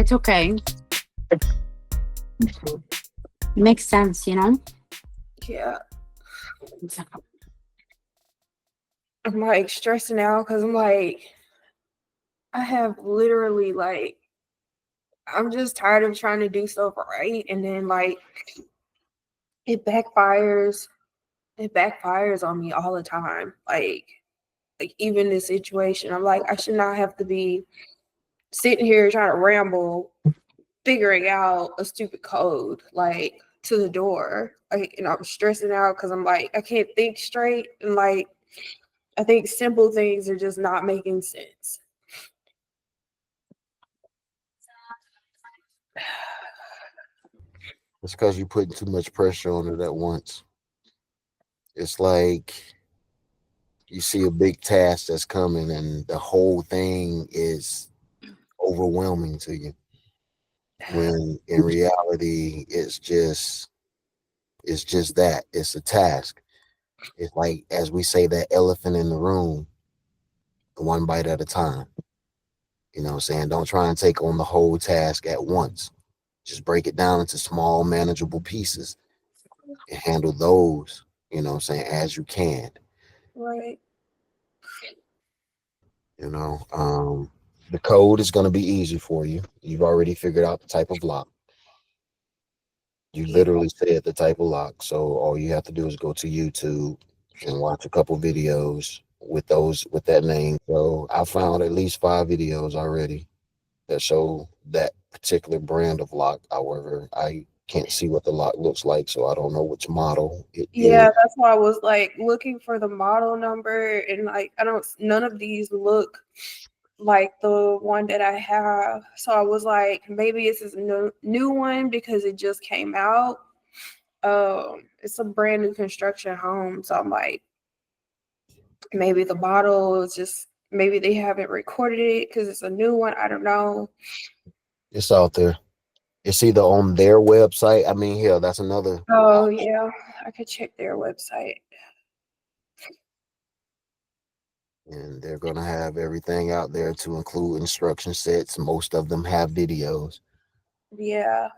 it's okay. It makes sense, you know? Yeah. I'm like stressing out because I'm like, I have literally like, I'm just tired of trying to do stuff right. And then like, it backfires. It backfires on me all the time. Like even this situation, I'm like, I should not have to be sitting here trying to ramble, figuring out a stupid code, like to the door. Like, and I'm stressing out because I'm like, I can't think straight. And like, I think simple things are just not making sense. It's because you're putting too much pressure on it at once. It's like you see a big task that's coming and the whole thing is overwhelming to you. When in reality, it's just that. It's a task. It's like, as we say, that elephant in the room, one bite at a time. You know what I'm saying? Don't try and take on the whole task at once. Just break it down into small, manageable pieces and handle those, you know what I'm saying, as you can. Right. You know, the code is going to be easy for you. You've already figured out the type of lock. You literally said the type of lock. So all you have to do is go to YouTube and watch a couple videos with that name. So I found at least 5 videos already that show that particular brand of lock. However, I can't see what the lock looks like, so I don't know which model it Yeah, is. that's why I was like looking for the model number, and like none of these look like the one that I have. So I was like, maybe it's this new one because it just came out. It's a brand new construction home, so I'm like, maybe the model is just, maybe they haven't recorded it because it's a new one. I don't know. It's out there. It's either on their website. I mean, hell, that's another. Oh yeah, I could check their website. And they're going to have everything out there to include instruction sets. Most of them have videos. Yeah.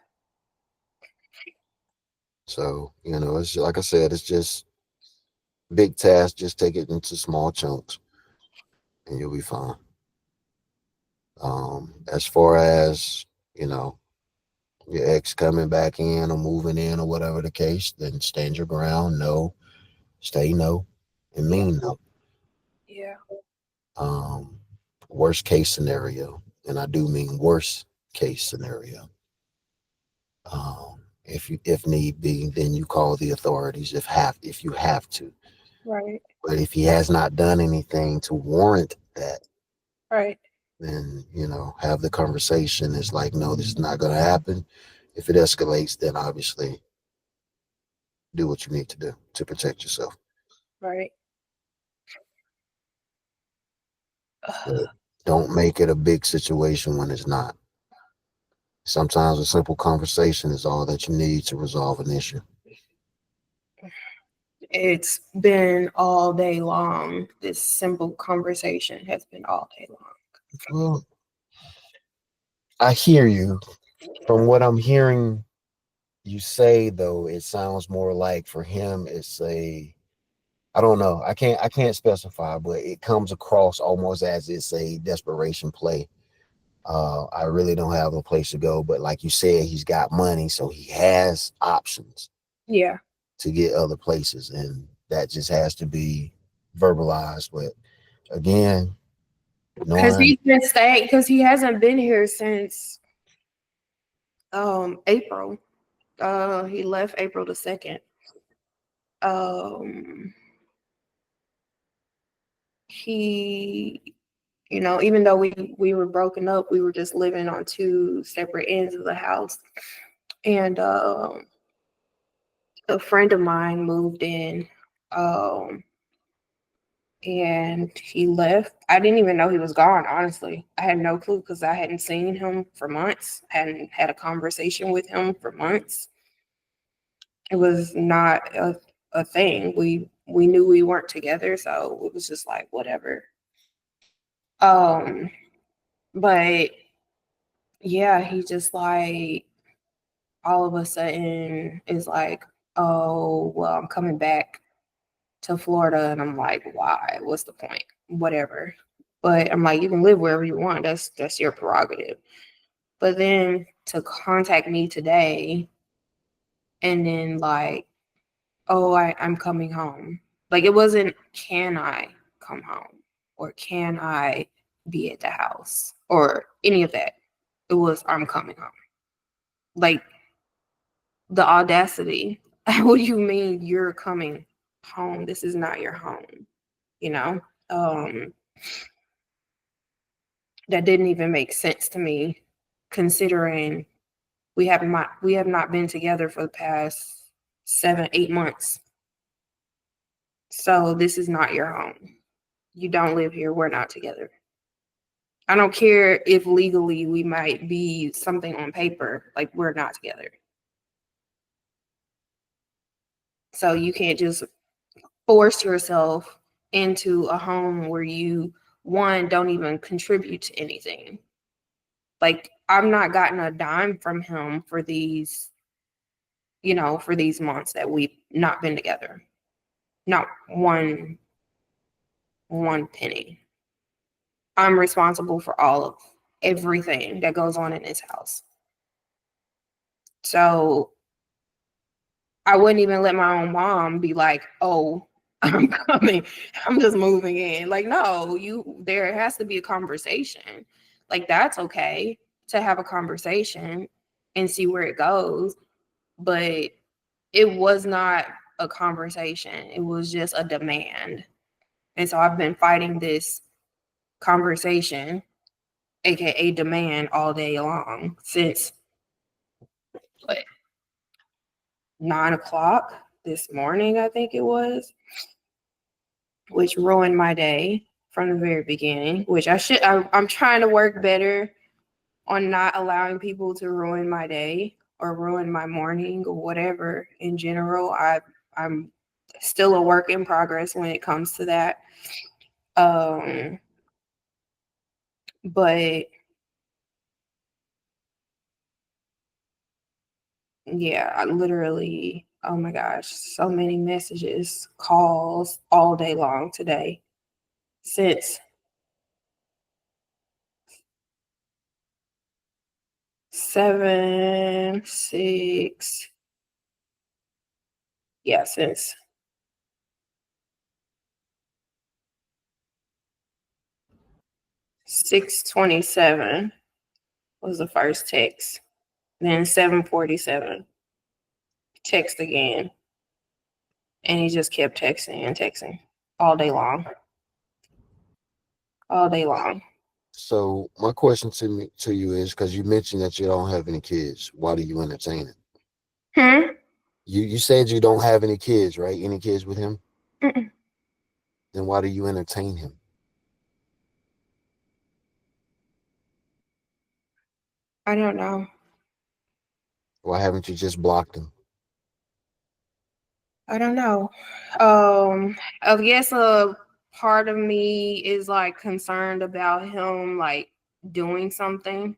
So, you know, it's like I said, it's just big task. Just take it into small chunks and you'll be fine. As far as, you know, your ex coming back in or moving in or whatever the case, then stand your ground. No, stay no, and mean no. Yeah. Worst case scenario, and I do mean worst case scenario. If need be, then you call the authorities if you have to. Right. But if he has not done anything to warrant that, Right. then, you know, have the conversation. It's like, no, this is not going to happen. If it escalates, then obviously do what you need to do to protect yourself. Right. But don't make it a big situation when it's not. Sometimes a simple conversation is all that you need to resolve an issue. It's been all day long. This simple conversation has been all day long. Well, I hear you. From what I'm hearing you say, though, it sounds more like for him it's I don't know. I can't specify, but it comes across almost as it's a desperation play. I really don't have a place to go, but like you said, he's got money, so he has options. Yeah. To get other places, and that just has to be verbalized. But again, Because he's been staying, because he hasn't been here since April. He left April the 2nd. He, you know, even though we were broken up, we were just living on 2 separate ends of the house. And a friend of mine moved in, and he left. I didn't even know he was gone, honestly. I had no clue because I hadn't seen him for months, hadn't had a conversation with him for months. It was not a thing. We knew we weren't together, so it was just like whatever. But yeah, he just like all of a sudden is like, oh, well, I'm coming back to Florida. And I'm like, why? What's the point? Whatever. But I'm like, you can live wherever you want. That's your prerogative. But then to contact me today and then like, oh, I'm coming home. Like it wasn't, can I come home? Or can I be at the house? Or any of that. It was, I'm coming home. Like the audacity. What do you mean you're coming home? This is not your home, you know? That didn't even make sense to me, considering we have not been together for the past 7-8 months. So this is not your home. You don't live here. We're not together. I don't care if legally we might be something on paper, like we're not together. So you can't just force yourself into a home where you, one, don't even contribute to anything. Like I've not gotten a dime from him for these, for these months that we've not been together. Not one penny. I'm responsible for all of everything that goes on in this house. So I wouldn't even let my own mom be like, oh, I'm coming. I'm just moving in. Like, no, there has to be a conversation. Like, that's okay to have a conversation and see where it goes. But it was not a conversation. It was just a demand. And so I've been fighting this conversation, aka demand, all day long since 9:00 this morning, I think it was, which ruined my day from the very beginning, which I'm trying to work better on not allowing people to ruin my day or ruin my morning or whatever in general. I'm still a work in progress when it comes to that. But yeah, I literally, oh my gosh, so many messages, calls all day long today since 7, 6, yeah, since 6:27 was the first text. Then 7:47, text again. And he just kept texting and texting all day long. All day long. So my question to you is, because you mentioned that you don't have any kids, why do you entertain it? You said you don't have any kids, right? Any kids with him? Mm-mm. Then why do you entertain him? I don't know. Why haven't you just blocked him? I don't know. I guess a part of me is like concerned about him like doing something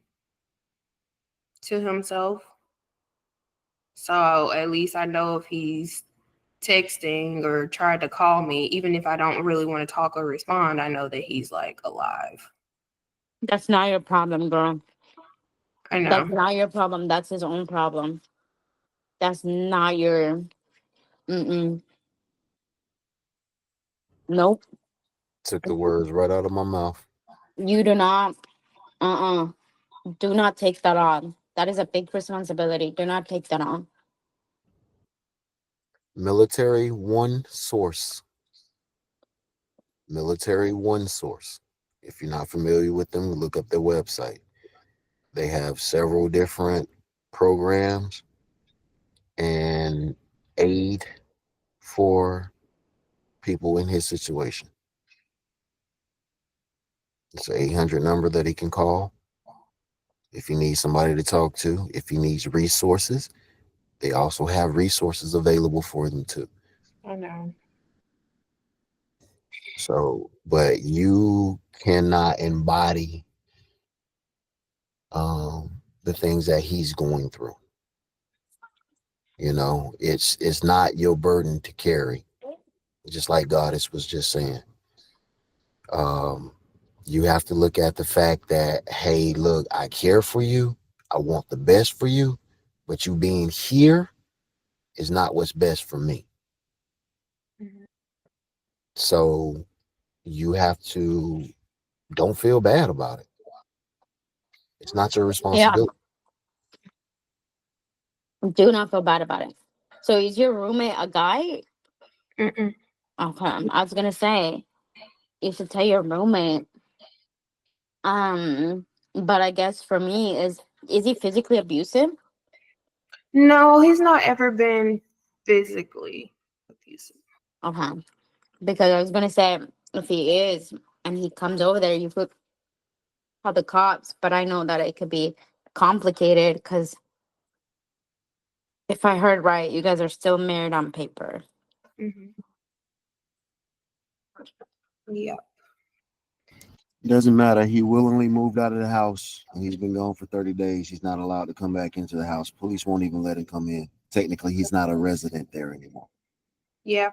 to himself. So at least I know if he's texting or tried to call me, even if I don't really want to talk or respond, I know that he's like alive. That's not your problem, girl. I know. That's not your problem. That's his own problem. That's not your. Mm-mm. Nope. Took the words right out of my mouth. You do not. Uh-uh. Do not take that on. That is a big responsibility. Do not take that on. Military One Source. Military One Source. If you're not familiar with them, look up their website. They have several different programs and aid for people in his situation. It's an 800 number that he can call if he needs somebody to talk to. If he needs resources, they also have resources available for them too. I know. So, but you cannot embody the things that he's going through. You know, it's not your burden to carry, just like Goddess was just saying. You have to look at the fact that, hey, look, I care for you. I want the best for you, but you being here is not what's best for me. Mhm. So you have to, don't feel bad about it. It's not your Yeah. responsibility. Do not feel bad about it. So is your roommate a guy? Mm-mm. Okay. I was gonna say you should tell your roommate. But I guess for me is he physically abusive? No, he's not ever been physically abusive. Okay. Because I was gonna say if he is and he comes over there, you could call the cops. But I know that it could be complicated because if I heard right, you guys are still married on paper. Mm-hmm. Yeah. It doesn't matter. He willingly moved out of the house and he's been gone for 30 days. He's not allowed to come back into the house. Police won't even let him come in. Technically, he's not a resident there anymore. Yeah.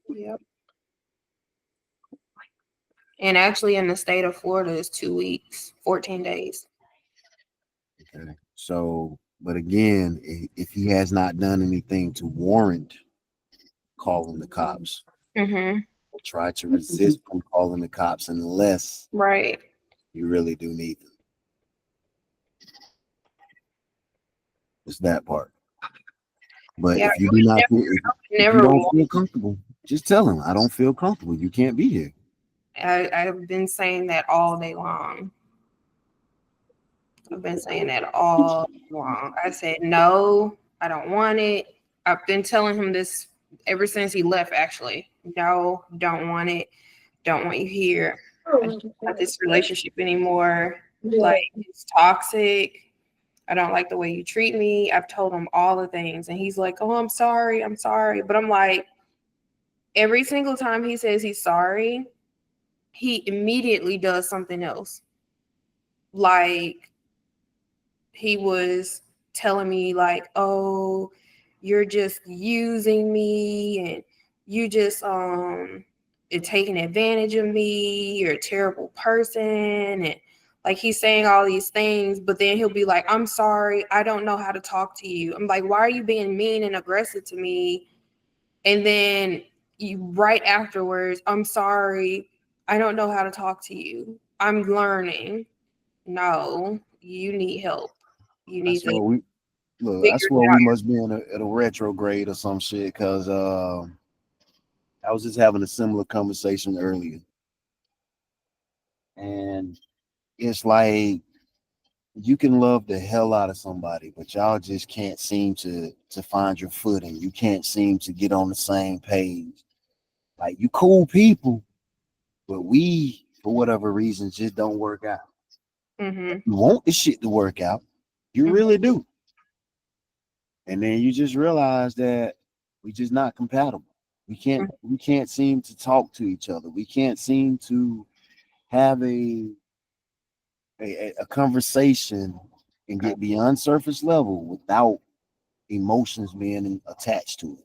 Yep. And actually, in the state of Florida, it's 2 weeks, 14 days. Okay. So, but again, if he has not done anything to warrant calling the cops, Mm-hmm. try to resist from calling the cops unless Right. you really do need them. It's that part. But Yeah, if you do not feel, if you never. don't feel comfortable, just tell him, I don't feel comfortable. You can't be here. I've been saying that all day long. I've been saying that all along. I said, no, I don't want it. I've been telling him this ever since he left, actually. No, don't want it. Don't want you here. I don't want this relationship anymore. Like, it's toxic. I don't like the way you treat me. I've told him all the things. And he's like, oh, I'm sorry. I'm sorry. But I'm like, every single time he says he's sorry, he immediately does something else. Like, he was telling me like, oh, you're just using me and you just you're taking advantage of me, you're a terrible person, and like he's saying all these things, but then he'll be like, I'm sorry, I don't know how to talk to you. I'm like, why are you being mean and aggressive to me? And then you right afterwards, I'm sorry, I don't know how to talk to you, I'm learning. No, you need help. You I need swear to we look. I figure swear it we out. must be in a retrograde or some shit. Cause I was just having a similar conversation earlier, and it's like you can love the hell out of somebody, but y'all just can't seem to find your footing. You can't seem to get on the same page. Like you cool people, but we, for whatever reason, just don't work out. Mm-hmm. You want the shit to work out, you really do, and then you just realize that we just not compatible. We can't seem to talk to each other. We can't seem to have a conversation and get beyond surface level without emotions being attached to it.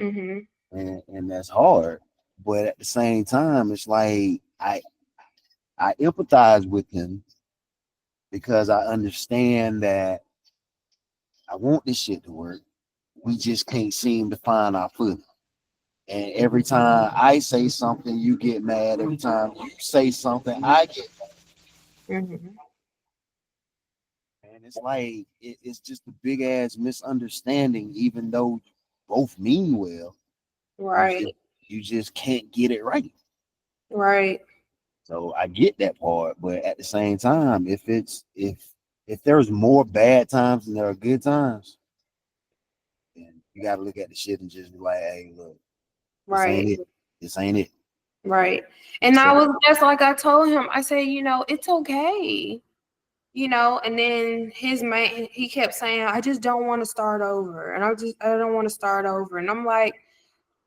Mm-hmm. And that's hard. But at the same time, it's like I empathize with him because I understand that I want this shit to work. We just can't seem to find our footing. And every time I say something, you get mad. Every time you say something, I get mad. Mm-hmm. And it's like it's just a big ass misunderstanding, even though you both mean well. Right. You just can't get it right. Right. So I get that part, but at the same time, if there's more bad times than there are good times, then you gotta look at the shit and just be like, hey, look, this ain't Right. it. This ain't it. Right. And I So was just like I told him, I said, it's okay. And then his man, he kept saying, I just don't want to start over. And I don't want to start over. And I'm like,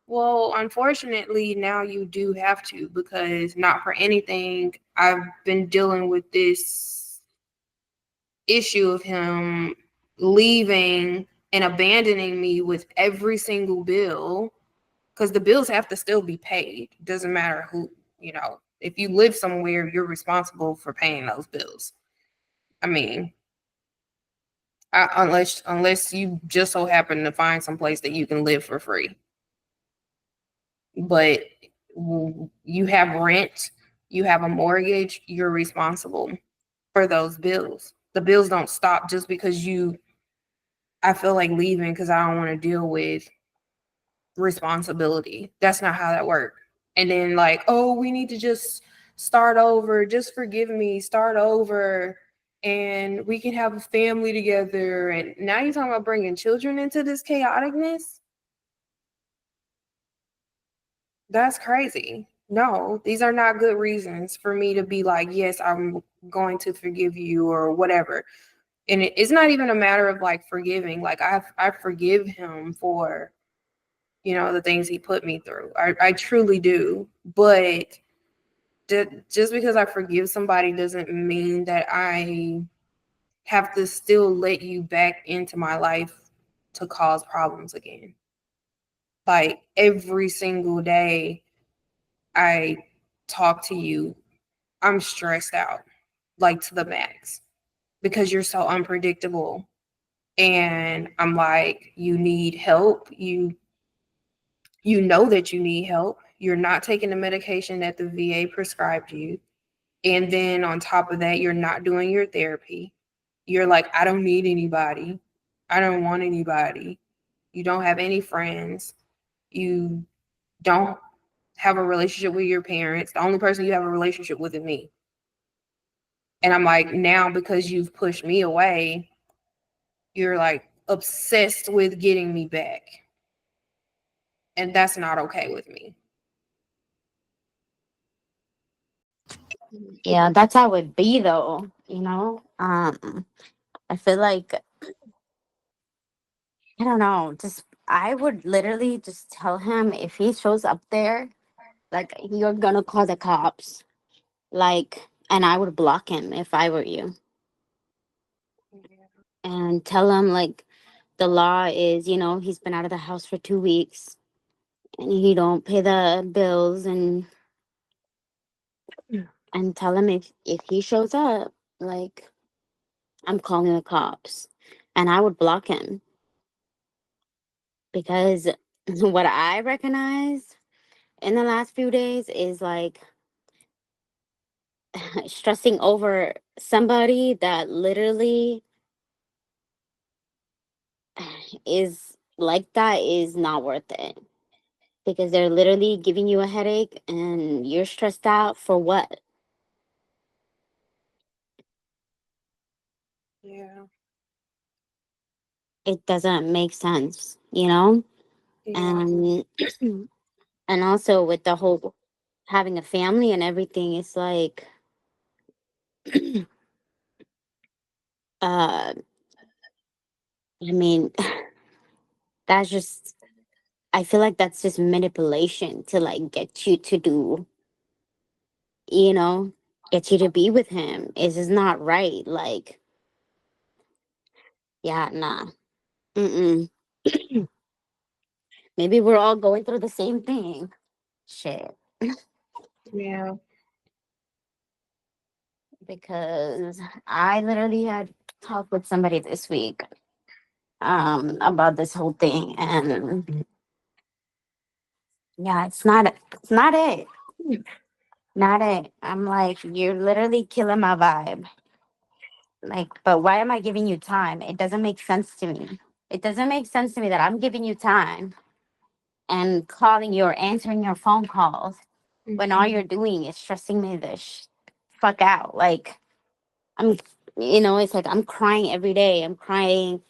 well, unfortunately, now you do have to, because not for anything, I've been dealing with this issue of him leaving and abandoning me with every single bill, because the bills have to still be paid. Doesn't matter who, if you live somewhere, you're responsible for paying those bills. I mean, unless you just so happen to find some place that you can live for free. But you have rent, you have a mortgage, you're responsible for those bills. The bills don't stop just because I feel like leaving because I don't want to deal with responsibility. That's not how that works. And then like, oh, we need to just start over. Just forgive me, start over, and we can have a family together. And now you're talking about bringing children into this chaoticness? That's crazy. No, these are not good reasons for me to be like, yes, I'm going to forgive you or whatever. And it's not even a matter of like forgiving. Like I forgive him for, the things he put me through. I truly do. But just because I forgive somebody doesn't mean that I have to still let you back into my life to cause problems again. Like every single day I talk to you, I'm stressed out, like to the max, because you're so unpredictable. And I'm like, you need help. You know that you need help. You're not taking the medication that the VA prescribed you. And then on top of that, you're not doing your therapy. You're like, I don't need anybody. I don't want anybody. You don't have any friends. You don't have a relationship with your parents. The only person you have a relationship with is me. And I'm like, now because you've pushed me away, you're like obsessed with getting me back. And that's not okay with me. Yeah, that's how it be though, I feel like, I don't know, just I would literally just tell him if he shows up there, like, you're gonna call the cops. Like, and I would block him if I were you. And tell him like the law is, he's been out of the house for 2 weeks and he don't pay the bills, and tell him if he shows up, like, I'm calling the cops. And I would block him because what I recognize in the last few days is like stressing over somebody that literally is like that is not worth it, because they're literally giving you a headache and you're stressed out for what? Yeah. It doesn't make sense, you know? Yeah. And and also with the whole having a family and everything, it's like I mean, that's just, I feel like that's just manipulation to like get you to do, you know, get you to be with him. It's just not right. Like, yeah, nah. Mm-mm. Maybe we're all going through the same thing. Shit. Yeah. Because I literally had talked with somebody this week about this whole thing, and yeah, it's not it. Not it. I'm like, you're literally killing my vibe. Like, but why am I giving you time? It doesn't make sense to me. It doesn't make sense to me that I'm giving you time and calling you or answering your phone calls when all you're doing is stressing me the fuck out. Like, I'm, it's like I'm crying every day. I'm crying.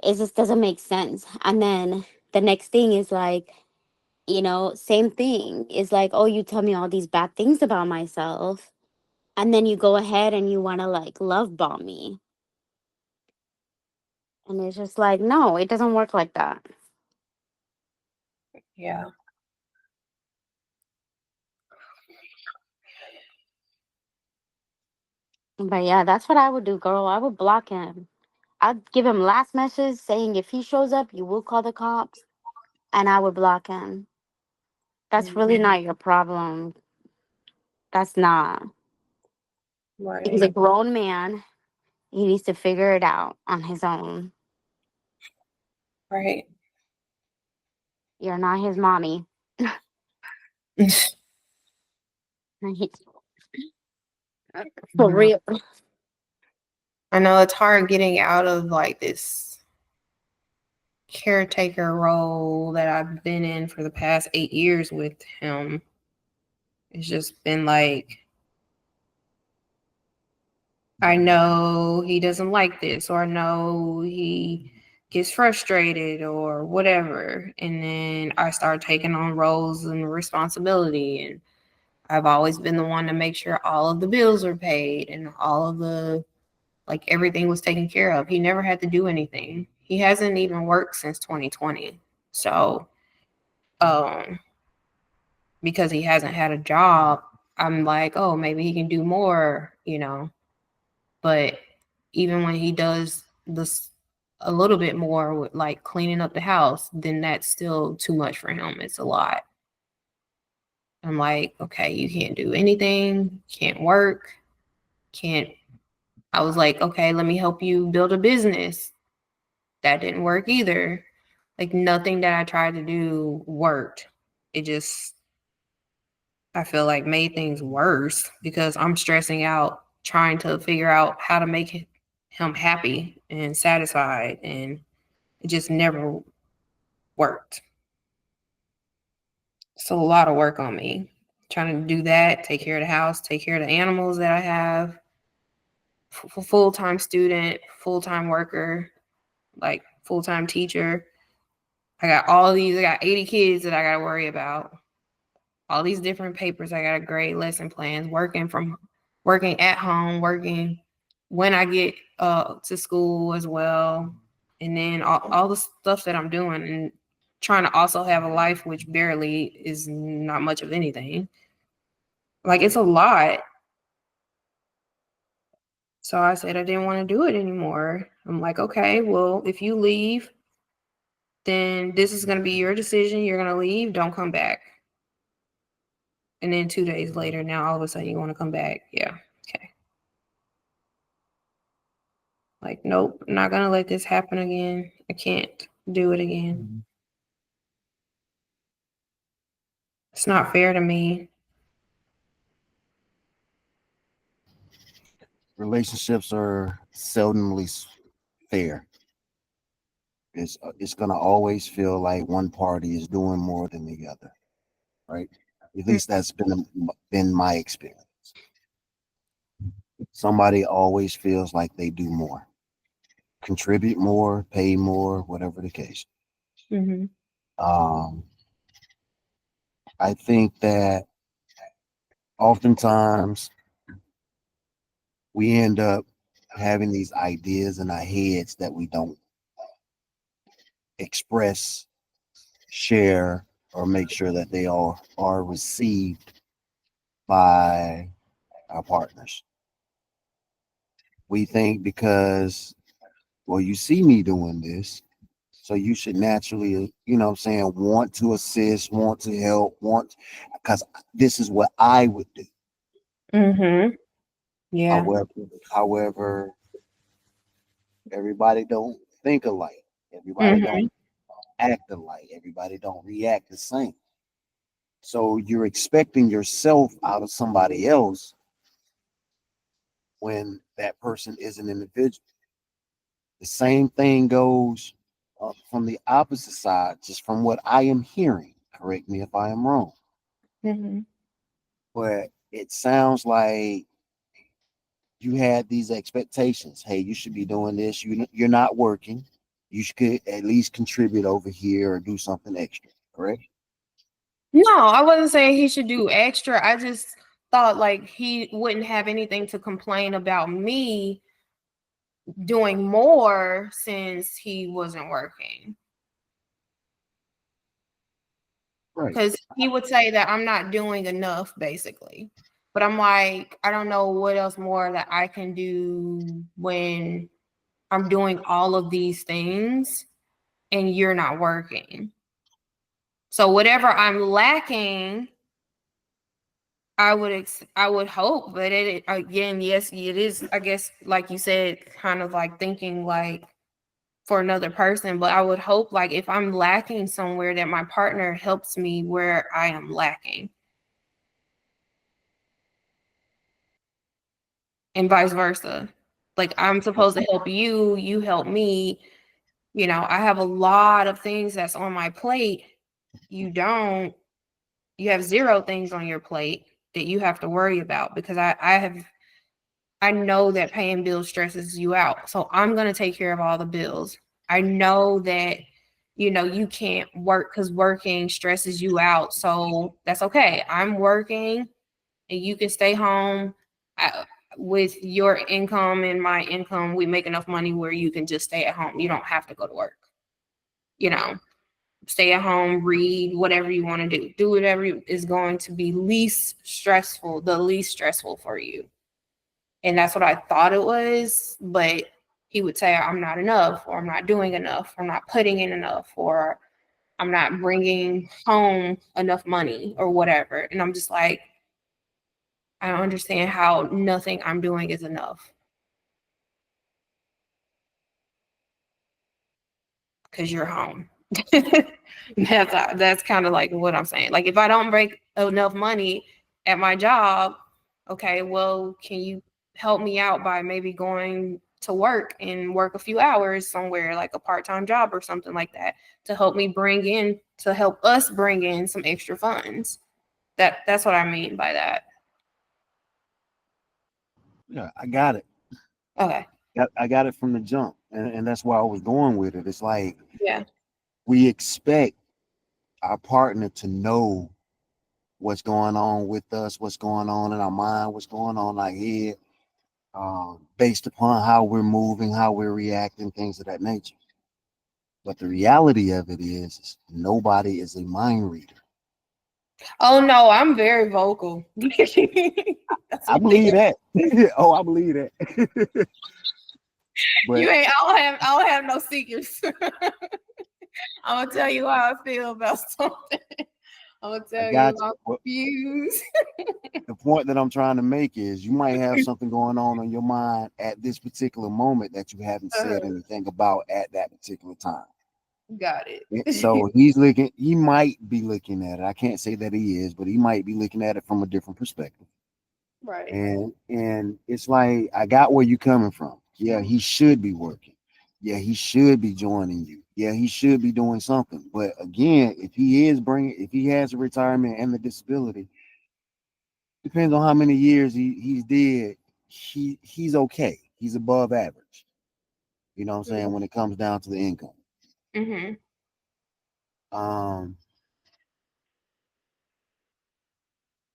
It just doesn't make sense. And then the next thing is like, same thing. Is like, oh, you tell me all these bad things about myself. And then you go ahead and you want to like love bomb me. And it's just like, no, it doesn't work like that. Yeah. But yeah, that's what I would do, girl. I would block him. I'd give him last message saying if he shows up, you will call the cops, and I would block him. That's really not your problem. That's not. He's a Right. grown man. He needs to figure it out on his own. Right. You're not his mommy. For real. I know it's hard getting out of like this caretaker role that I've been in for the past 8 years with him. It's just been like, I know he doesn't like this, or I know he gets frustrated or whatever. And then I start taking on roles and responsibility. And I've always been the one to make sure all of the bills are paid and all of the, like, everything was taken care of. He never had to do anything. He hasn't even worked since 2020. So, because he hasn't had a job, I'm like, oh, maybe he can do more, you know. But even when he does this a little bit more with like cleaning up the house, then that's still too much for him. It's a lot. I'm like, okay, you can't do anything, can't work, can't. I was like, okay, let me help you build a business. That didn't work either. Like nothing that I tried to do worked. It just, I feel like made things worse because I'm stressing out trying to figure out how to make him happy and satisfied, and it just never worked. So a lot of work on me trying to do that, take care of the house, take care of the animals that I have, full-time student, full-time worker, like full-time teacher. I got 80 kids that I got to worry about. All these different papers I got to grade, lesson plans, working at home, working when I get to school as well. And then all the stuff that I'm doing and trying to also have a life, which barely is not much of anything. Like it's a lot. So I said I didn't want to do it anymore. I'm like, okay, well, if you leave, then this is going to be your decision. You're going to leave. Don't come back. And then 2 days later, now all of a sudden you want to come back. Yeah. Okay. Like, nope, I'm not going to let this happen again. I can't do it again. It's not fair to me. Relationships are seldomly fair. It's gonna always feel like one party is doing more than the other, right? At least that's been my experience. Somebody always feels like they do more, contribute more, pay more, whatever the case. Mm-hmm. I think that oftentimes we end up having these ideas in our heads that we don't express, share, or make sure that they all are received by our partners. We think because, well, you see me doing this, so you should naturally, you know what I'm saying, want to assist, want to help, because this is what I would do. Mm-hmm. Yeah. However, everybody don't think alike. Everybody Mm-hmm. don't act alike. Everybody don't react the same. So you're expecting yourself out of somebody else when that person is an individual. The same thing goes from the opposite side, just from what I am hearing. Correct me if I am wrong. Mm-hmm. But it sounds like you had these expectations. Hey, you should be doing this. You're not working. You should at least contribute over here or do something extra. Correct? No, I wasn't saying he should do extra. I just thought like he wouldn't have anything to complain about me doing more since he wasn't working. Right. Because he would say that I'm not doing enough, basically. But I'm like, I don't know what else more that I can do when I'm doing all of these things and you're not working. So whatever I'm lacking, I would hope, but it again, yes, it is, I guess, like you said, kind of like thinking like for another person, but I would hope like if I'm lacking somewhere that my partner helps me where I am lacking. And vice versa. Like I'm supposed to help you, you help me. You know, I have a lot of things that's on my plate. You don't. You have 0 things on your plate that you have to worry about because I know that paying bills stresses you out. So I'm going to take care of all the bills. I know that, you know, you can't work because working stresses you out. So that's okay. I'm working and you can stay home. With your income and my income, we make enough money where you can just stay at home. You don't have to go to work. You know, stay at home, read, whatever you want to do. Do whatever is going to be the least stressful for you. And that's what I thought it was. But he would say, I'm not enough, or I'm not doing enough, or I'm not putting in enough, or I'm not bringing home enough money or whatever. And I'm just like, I don't understand how nothing I'm doing is enough. Because you're home. That's kind of like what I'm saying. Like if I don't make enough money at my job, okay, well, can you help me out by maybe going to work and work a few hours somewhere, like a part-time job or something like that, to help us bring in some extra funds. That's what I mean by that. Yeah, I got it. Okay. I got it from the jump, and that's why I was going with it. It's like, yeah, we expect our partner to know what's going on with us, what's going on in our mind, what's going on in our head, based upon how we're moving, how we're reacting, things of that nature. But the reality of it is nobody is a mind reader. Oh no, I'm very vocal. I believe that. Oh, I believe that. But you ain't. I don't have no secrets. I'm gonna tell you how I feel about something. I'm gonna tell you I'm confused. The point that I'm trying to make is you might have something going on in your mind at this particular moment that you haven't said anything about at that particular time. Got it. So he might be looking at it. I can't say that he is, but he might be looking at it from a different perspective. Right. And it's like, I got where you're coming from. Yeah, he should be working. Yeah, he should be joining you. Yeah, he should be doing something. But again, if he has a retirement and the disability, depends on how many years he's dead, he's okay. He's above average. You know what I'm saying, when it comes down to the income. Mm-hmm.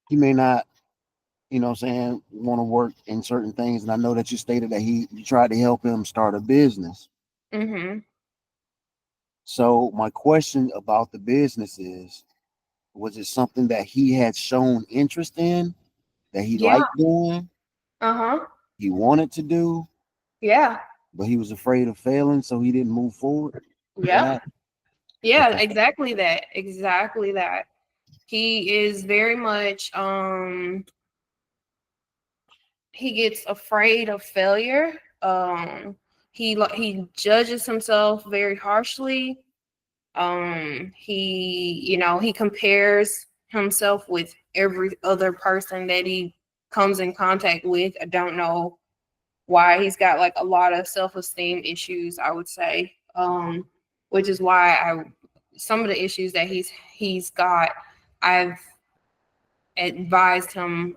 He may not, you know what I'm saying, want to work in certain things. And I know that you stated that you tried to help him start a business. Mm-hmm. So my question about the business is, was it something that he had shown interest in, that he liked doing? Uh-huh. He wanted to do? Yeah. But he was afraid of failing, so he didn't move forward? Yeah. Yeah, Okay. exactly that. Exactly that. He is very much he gets afraid of failure. He judges himself very harshly. He compares himself with every other person that he comes in contact with. I don't know why. He's got like a lot of self-esteem issues, I would say. Which is why some of the issues that he's got, I've advised him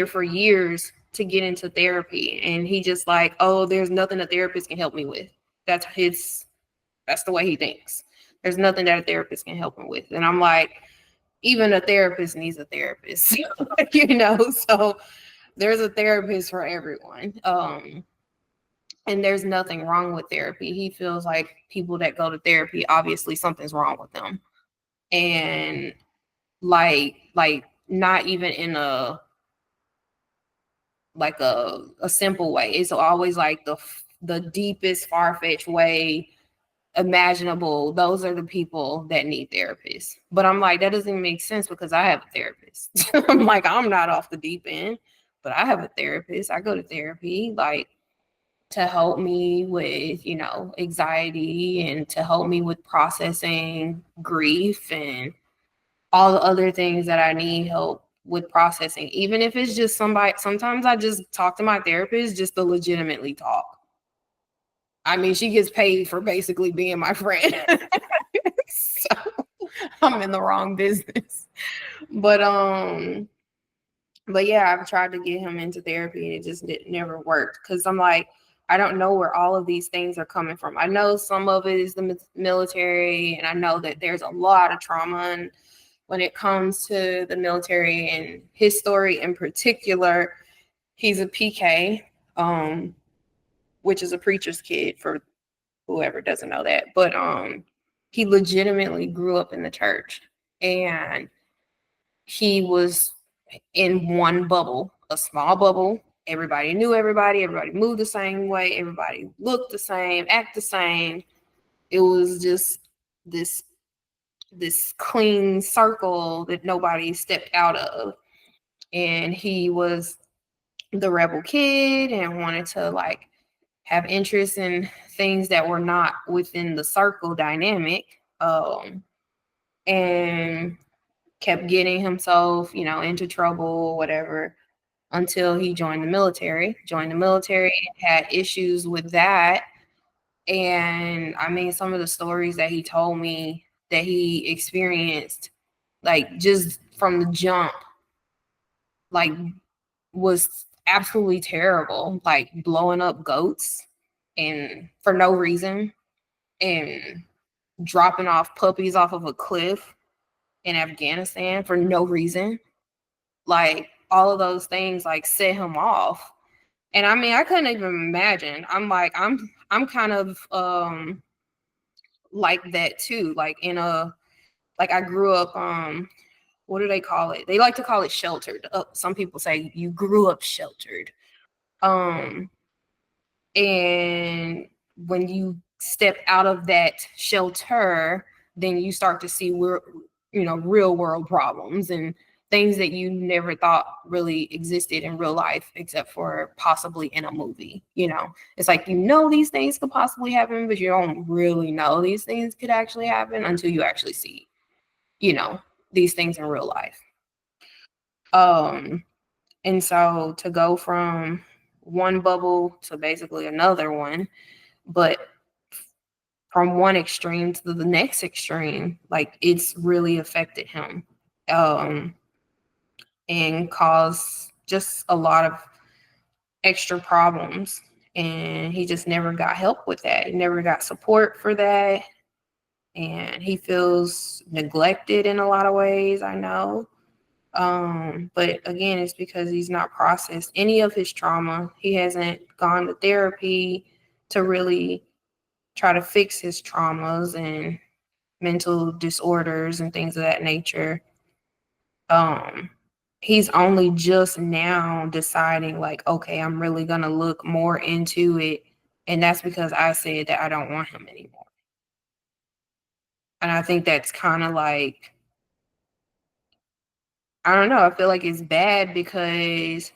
for years to get into therapy, and he just like, oh, there's nothing a therapist can help me with. That's the way he thinks. There's nothing that a therapist can help him with. And I'm like, even a therapist needs a therapist. So there's a therapist for everyone. And there's nothing wrong with therapy. He feels like people that go to therapy, obviously something's wrong with them. And like not even in a like a simple way. It's always like the deepest, far-fetched way imaginable. Those are the people that need therapists. But I'm like, that doesn't make sense because I have a therapist. I'm like, I'm not off the deep end, but I have a therapist. I go to therapy, like, to help me with, you know, anxiety and to help me with processing grief and all the other things that I need help with processing. Even if it's just somebody, sometimes I just talk to my therapist just to legitimately talk. I mean, she gets paid for basically being my friend. So I'm in the wrong business. But yeah, I've tried to get him into therapy and it just never worked. Cause I'm like, I don't know where all of these things are coming from. I know some of it is the military, and I know that there's a lot of trauma and when it comes to the military and his story in particular. He's a PK, which is a preacher's kid for whoever doesn't know that. But he legitimately grew up in the church, and he was in one bubble, a small bubble. Everybody knew everybody. Everybody moved the same way. Everybody looked the same, act the same. It was just this clean circle that nobody stepped out of. And he was the rebel kid and wanted to like have interest in things that were not within the circle dynamic, and kept getting himself, you know, into trouble or whatever until he joined the military. Had issues with that. And I mean, some of the stories that he told me that he experienced, like just from the jump, like was absolutely terrible, like blowing up goats and for no reason, and dropping off puppies off of a cliff in Afghanistan for no reason. Like all of those things like set him off. And I mean, I couldn't even imagine. I'm like, I'm kind of like that too. Like in a, like I grew up, what do they call it? They like to call it sheltered. Some people say you grew up sheltered. And when you step out of that shelter, then you start to see real world problems and things that you never thought really existed in real life, except for possibly in a movie. You know, it's like, you know, these things could possibly happen, but you don't really know these things could actually happen until you actually see, you know, these things in real life. And so to go from one bubble to basically another one, but from one extreme to the next extreme, like it's really affected him, and caused just a lot of extra problems. And he just never got help with that. He never got support for that. And he feels neglected in a lot of ways, I know. But again, it's because he's not processed any of his trauma. He hasn't gone to therapy to really try to fix his traumas and mental disorders and things of that nature. He's only just now deciding like, okay, I'm really gonna look more into it. And that's because I said that I don't want him anymore. And I think that's kind of like, I don't know, I feel like it's bad because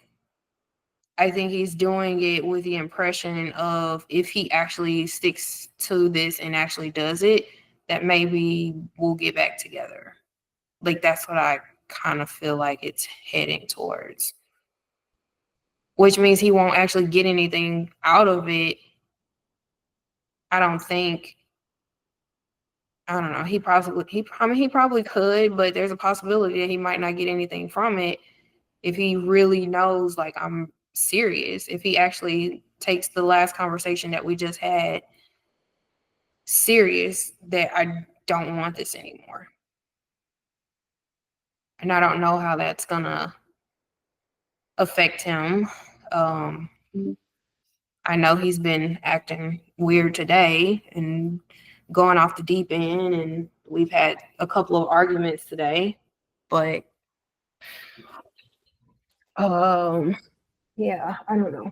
I think he's doing it with the impression of if he actually sticks to this and actually does it, that maybe we'll get back together. Like that's what I kind of feel like it's heading towards. Which means he won't actually get anything out of it. I don't think. I don't know. He probably could, but there's a possibility that he might not get anything from it if he really knows, like, I'm serious. If he actually takes the last conversation that we just had serious, that I don't want this anymore. And I don't know how that's gonna affect him. I know he's been acting weird today and going off the deep end, and we've had a couple of arguments today, but Yeah, I don't know.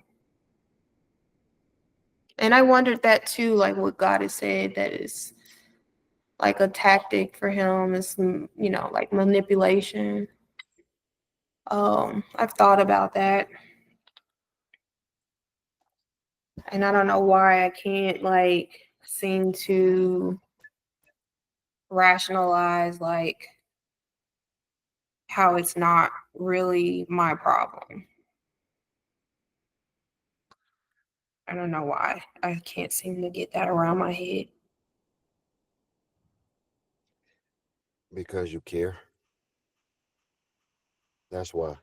And I wondered that too, like what God has said that is like a tactic for him is, like manipulation. I've thought about that. And I don't know why I can't like seem to rationalize like how it's not really my problem. I don't know why. I can't seem to get that around my head. Because you care. That's why.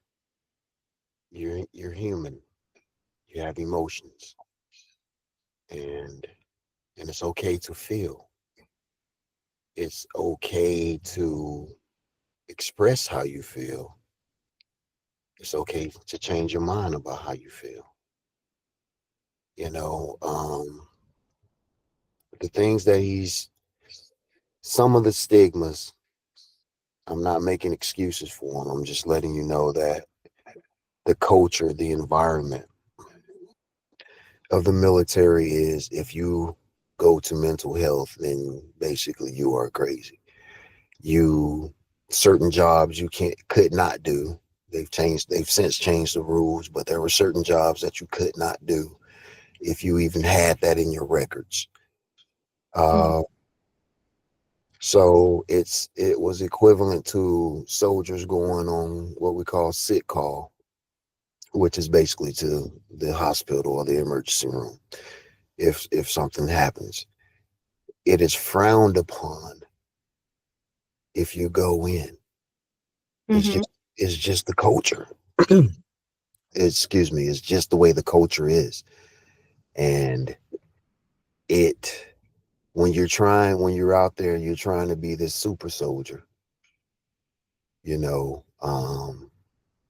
You're human. You have emotions. And it's okay to feel. It's okay to express how you feel. It's okay to change your mind about how you feel. The things that some of the stigmas, I'm not making excuses for them. I'm just letting you know that the culture, the environment of the military is, if you go to mental health, then basically you are crazy. Certain jobs you could not do. They've since changed the rules, but there were certain jobs that you could not do if you even had that in your records. So it was equivalent to soldiers going on what we call sick call, which is basically to the hospital or the emergency room if something happens. It is frowned upon if you go in. It's just the culture. Excuse me, it's just the way the culture is. And when you're out there, you're trying to be this super soldier, the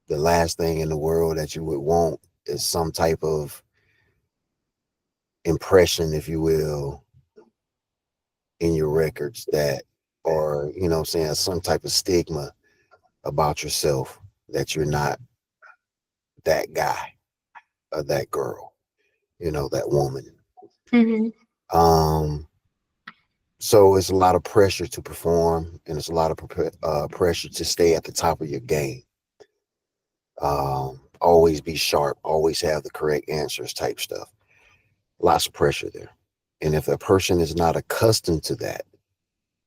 last thing in the world that you would want is some type of impression, if you will, in your records that, or, saying some type of stigma about yourself, that you're not that guy or that girl, that woman. So it's a lot of pressure to perform, and it's a lot of pressure to stay at the top of your game. Always be sharp, always have the correct answers type stuff. Lots of pressure there. And if a person is not accustomed to that,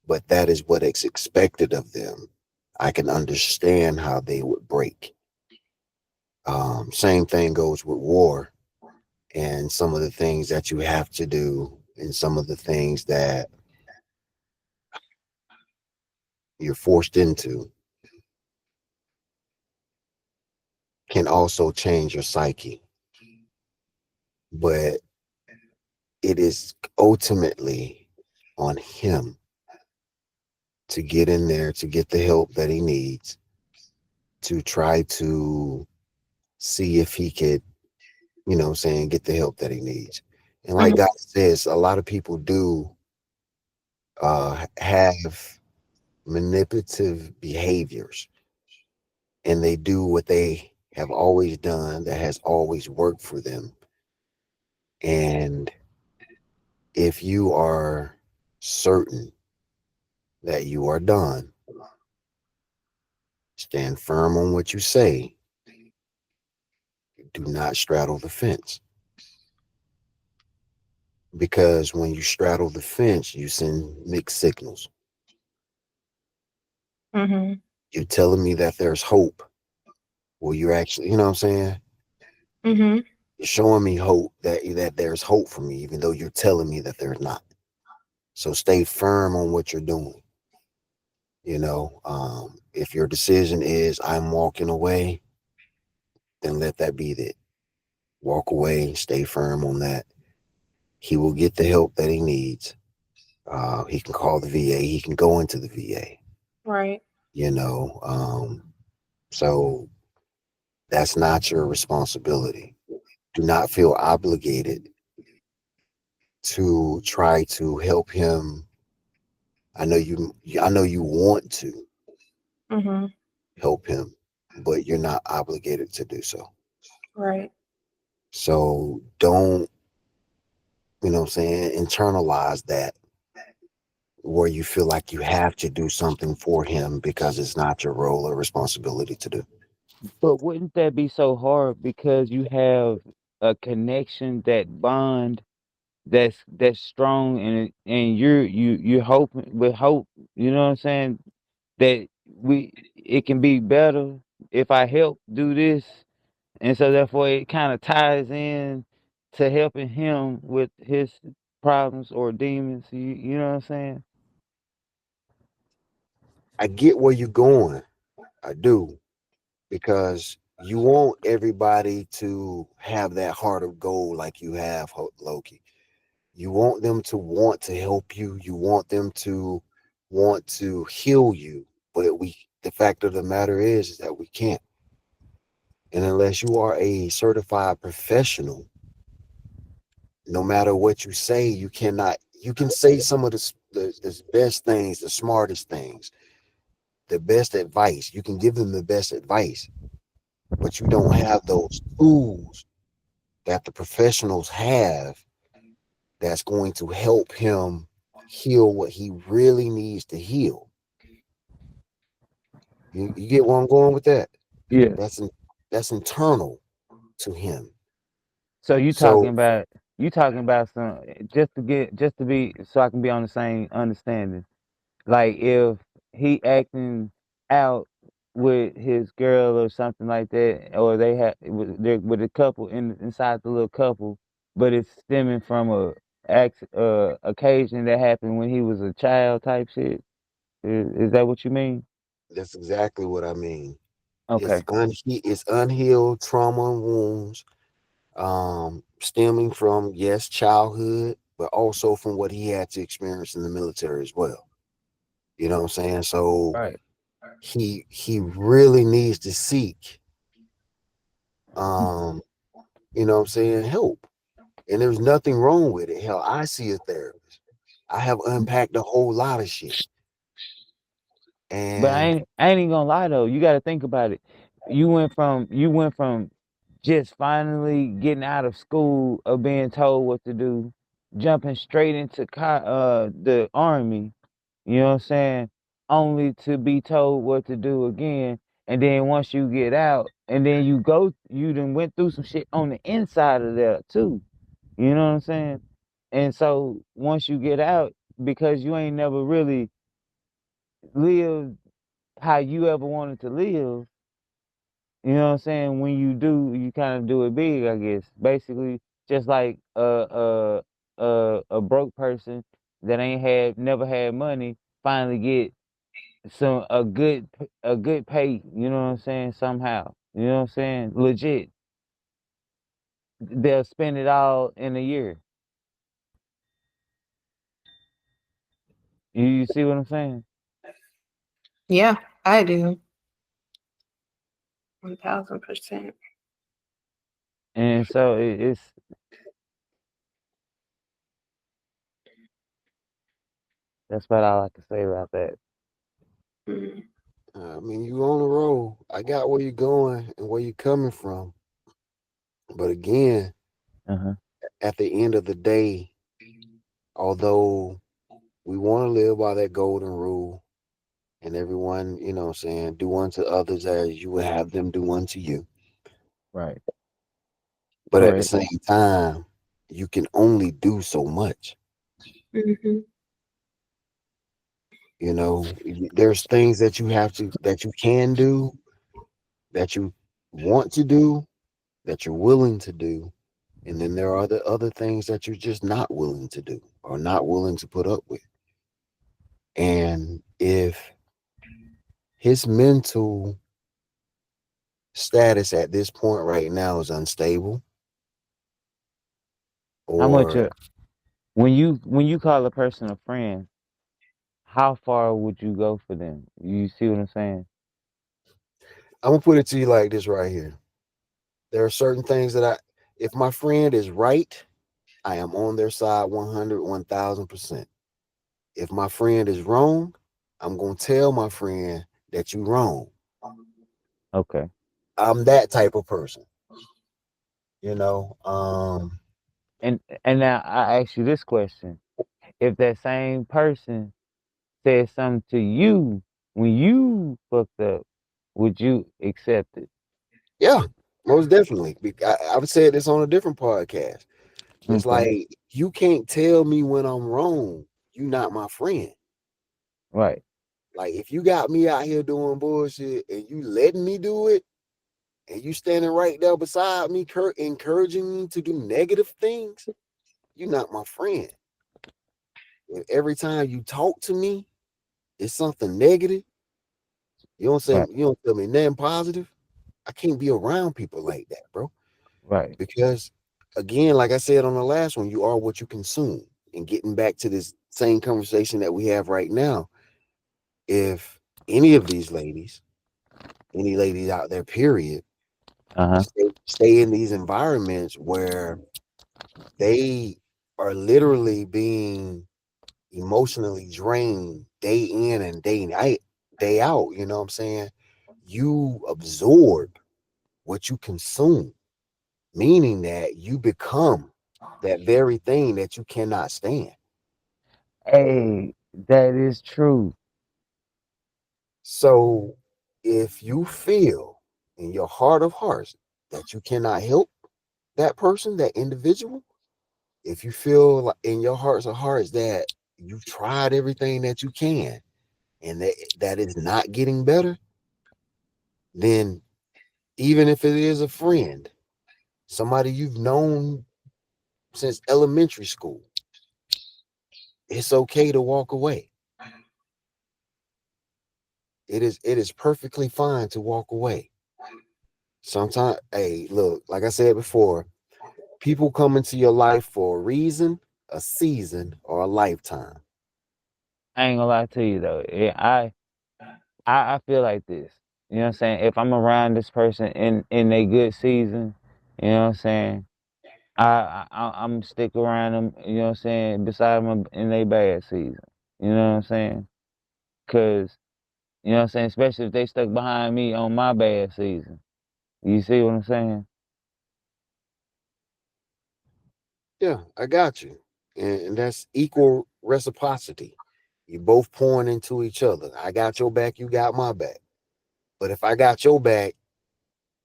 but that is what is expected of them, I can understand how they would break. Same thing goes with war and some of the things that you have to do, and some of the things that you're forced into can also change your psyche. But it is ultimately on him to get in there, to get the help that he needs, to try to see if he could, get the help that he needs. And like God says, a lot of people do have manipulative behaviors, and they do what they have always done that has always worked for them. And if you are certain that you are done, stand firm on what you say. Do not straddle the fence. Because when you straddle the fence, you send mixed signals. You're telling me that there's hope. Well, you're actually, you know what I'm saying? You're showing me hope, that there's hope for me, even though you're telling me that there's not. So stay firm on what you're doing. If your decision is I'm walking away, then let that be that. Walk away, stay firm on that. He will get the help that he needs. He can call the VA. He can go into the VA. Right. So that's not your responsibility. Do not feel obligated to try to help him. I know you want to help him, but you're not obligated to do so. Right. So don't, internalize that where you feel like you have to do something for him because it's not your role or responsibility to do. But wouldn't that be so hard because you have a connection, that bond that's strong, and you're hoping with hope, you know what I'm saying, that it can be better if I help do this, and so therefore it kind of ties in to helping him with his problems or demons. You know what I'm saying? I get where you're going. I do. Because you want everybody to have that heart of gold like you have, Loki. You want them to want to help you. You want them to want to heal you. But the fact of the matter is that we can't. And unless you are a certified professional, no matter what you say, you cannot. You can say some of the best things, the smartest things, the best advice. You can give them the best advice, but you don't have those tools that the professionals have that's going to help him heal what he really needs to heal. You get where I'm going with that? Yeah. That's internal to him. So So you talking about some, just to be, so I can be on the same understanding. Like if he acting out with his girl or something like that, or they have they're with a couple inside the little couple, but it's stemming from occasion that happened when he was a child type shit. Is that what you mean? that's exactly what I mean. Okay. It's unhealed trauma and wounds, stemming from, yes, childhood, but also from what he had to experience in the military as well. You know what I'm saying? So Right. he really needs to seek, um what I'm saying, help. And there's nothing wrong with it. Hell, I see a therapist. I have unpacked a whole lot of shit. But And I ain't even gonna lie though. You got to think about it. You went from just finally getting out of school of being told what to do, jumping straight into the army. You know what I'm saying? Only to be told what to do again. And then once you get out, and then you done went through some shit on the inside of that too. You know what I'm saying? And so once you get out, because you ain't never really lived how you ever wanted to live, you know what I'm saying? When you do, you kind of do it big, I guess. Basically, just like a broke person that ain't never had money, finally get some a good pay. You know what I'm saying? Somehow, you know what I'm saying? Legit, they'll spend it all in a year. You see what I'm saying? Yeah, I do. 1000%. And so that's what I like to say about that. Mm. I mean, you on the road. I got where you're going and where you're coming from. But again, Uh-huh. at the end of the day, although we want to live by that golden rule and everyone, what I'm saying, do unto others as you would have them do unto you. Right. But at the Correct. same time, you can only do so much. Mm-hmm. There's things that you can do, that you want to do, that you're willing to do. And then there are the other things that you're just not willing to do or not willing to put up with. And if his mental status at this point right now is unstable, How much or when you call a person a friend, how far would you go for them? You see what I'm saying? I'm gonna put it to you like this right here. There are certain things that if my friend is right, I am on their side 100, 1000%. If my friend is wrong, I'm gonna tell my friend that you're wrong. Okay. I'm that type of person. you know. And now I ask you this question: if that same person said something to you when you fucked up, would you accept it? Yeah, most definitely. I've said this on a different podcast. It's Okay, like, you can't tell me when I'm wrong. You not my friend. right, Like, if you got me out here doing bullshit and you letting me do it, and you standing right there beside me, encouraging me to do negative things, you not my friend. If every time you talk to me, it's something negative, right, you don't tell me nothing positive, I can't be around people like that, bro. right. Because again, like I said on the last one, you are what you consume. And getting back to this same conversation that we have right now, if any of these ladies, any ladies out there, period, Uh-huh. stay in these environments where they are literally being emotionally drained day in and day out, you know what I'm saying? You absorb what you consume, meaning that you become that very thing that you cannot stand. Hey, that is true. So if you feel in your heart of hearts that you cannot help that person, that individual, if you feel like in your hearts of hearts that you've tried everything that you can and that is not getting better, then even if it is a friend, somebody you've known since elementary school, it's okay to walk away. It is perfectly fine to walk away. Sometimes, hey, look, like I said before, people come into your life for a reason, a season, or a lifetime. I ain't gonna lie to you though. I feel like this. You know what I'm saying? If I'm around this person in a good season, you know what I'm saying? I'm stick around them. You know what I'm saying? Beside them in their bad season. You know what I'm saying? Cause you know what I'm saying? Especially if they stuck behind me on my bad season. You see what I'm saying? Yeah, I got you. And that's equal reciprocity. You both pouring into each other. I got your back, you got my back. But if I got your back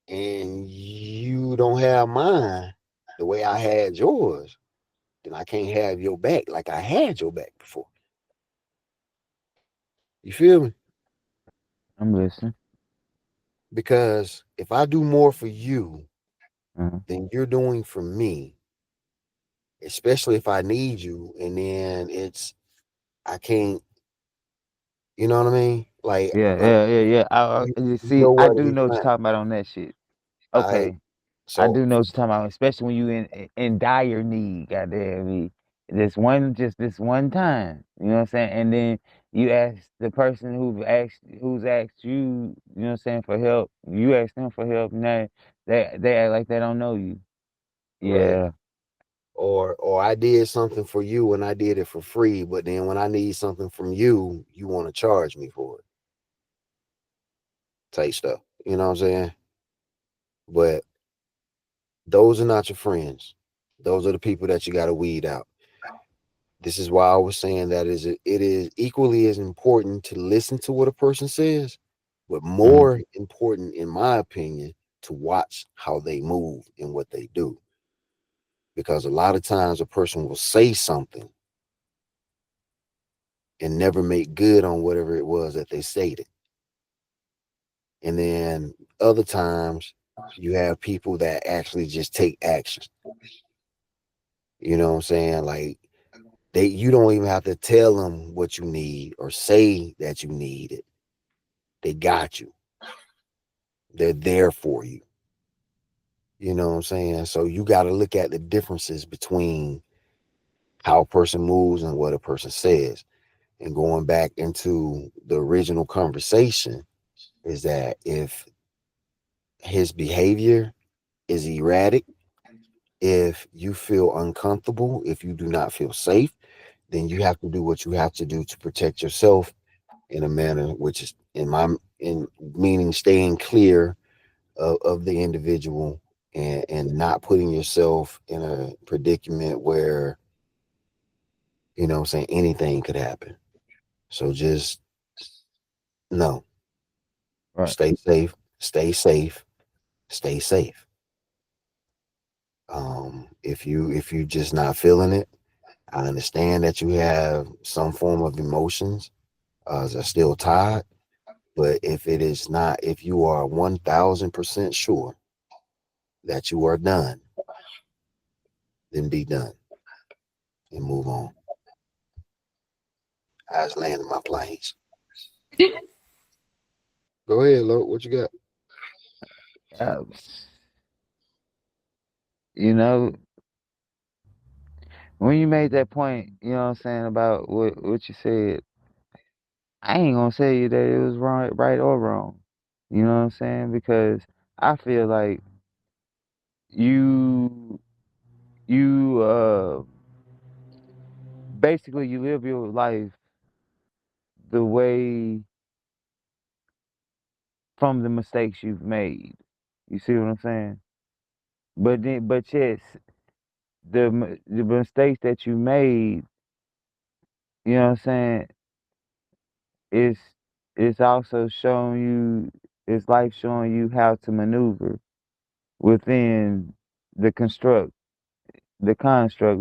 and you don't have mine the way I had yours, then I can't have your back like I had your back before. You feel me? I'm listening. Because if I do more for you Uh-huh. than you're doing for me, especially if I need you, and then I can't, you know what I mean? Yeah. You, You you see, I nowhere to do be know what you're found. talking about on that shit. All right. Okay. I So do know what you're talking about, especially when you in dire need, goddamn me. Just this one time. You know what I'm saying? And then you ask the person who's asked you, you know what I'm saying, for help, you ask them for help, and they act like they don't know you. right. Yeah. Or I did something for you and I did it for free, but then when I need something from you, you want to charge me for it. Type stuff. You know what I'm saying? But those are not your friends. Those are the people that you got to weed out. This is why I was saying that it is equally as important to listen to what a person says, but Mhm. more important, in my opinion, to watch how they move and what they do. Because a lot of times a person will say something and never make good on whatever it was that they stated. And then other times you have people that actually just take action. You know what I'm saying? Like, you don't even have to tell them what you need or say that you need it. They got you. They're there for you. You know what I'm saying? So you got to look at the differences between how a person moves and what a person says. And going back into the original conversation, is that if his behavior is erratic, if you feel uncomfortable, if you do not feel safe, then you have to do what you have to do to protect yourself in a manner which is in meaning staying clear of the individual and not putting yourself in a predicament where, you know what I'm saying, anything could happen. So just no. Right. Stay safe, stay safe, stay safe. If you just not feeling it, I understand that you have some form of emotions that are still tied, but if you are 1000% sure that you are done, then be done and move on. I was landing my planes. Go ahead, Lo. What you got? Uh, you know, when you made that point, you know what I'm saying, about what you said, I ain't gonna say you that it was right or wrong. You know what I'm saying? Because I feel like you you basically you live your life the way from the mistakes you've made. You see what I'm saying? But yes, the mistakes that you made, you know what I'm saying, is it's also showing you, it's life showing you how to maneuver within the construct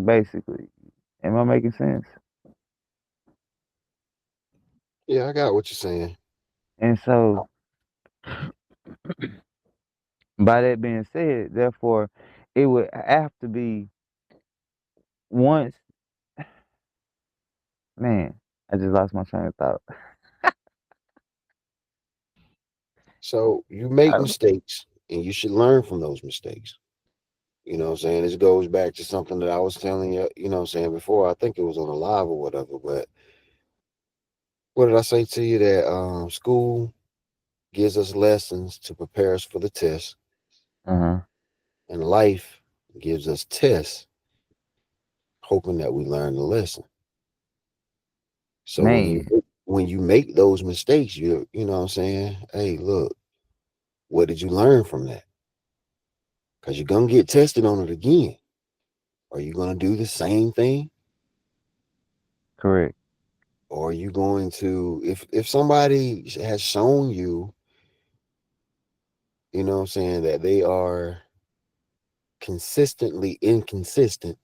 basically. Am I making sense? Yeah, I got what you're saying. And so by that being said, therefore it would have to be once, man, I just lost my train of thought. So you make I, mistakes and you should learn from those mistakes. You know what I'm saying? This goes back to something that I was telling you, you know what I'm saying, before. I think it was on a live or whatever, but what did I say to you? That school gives us lessons to prepare us for the test, uh-huh. and life gives us tests, hoping that we learn the lesson. So Man, when you make those mistakes, you know what I'm saying, hey, look, what did you learn from that? Because you're gonna get tested on it again. Are you gonna do the same thing? correct. Or are you going to, if somebody has shown you, you know what I'm saying, that they are consistently inconsistent,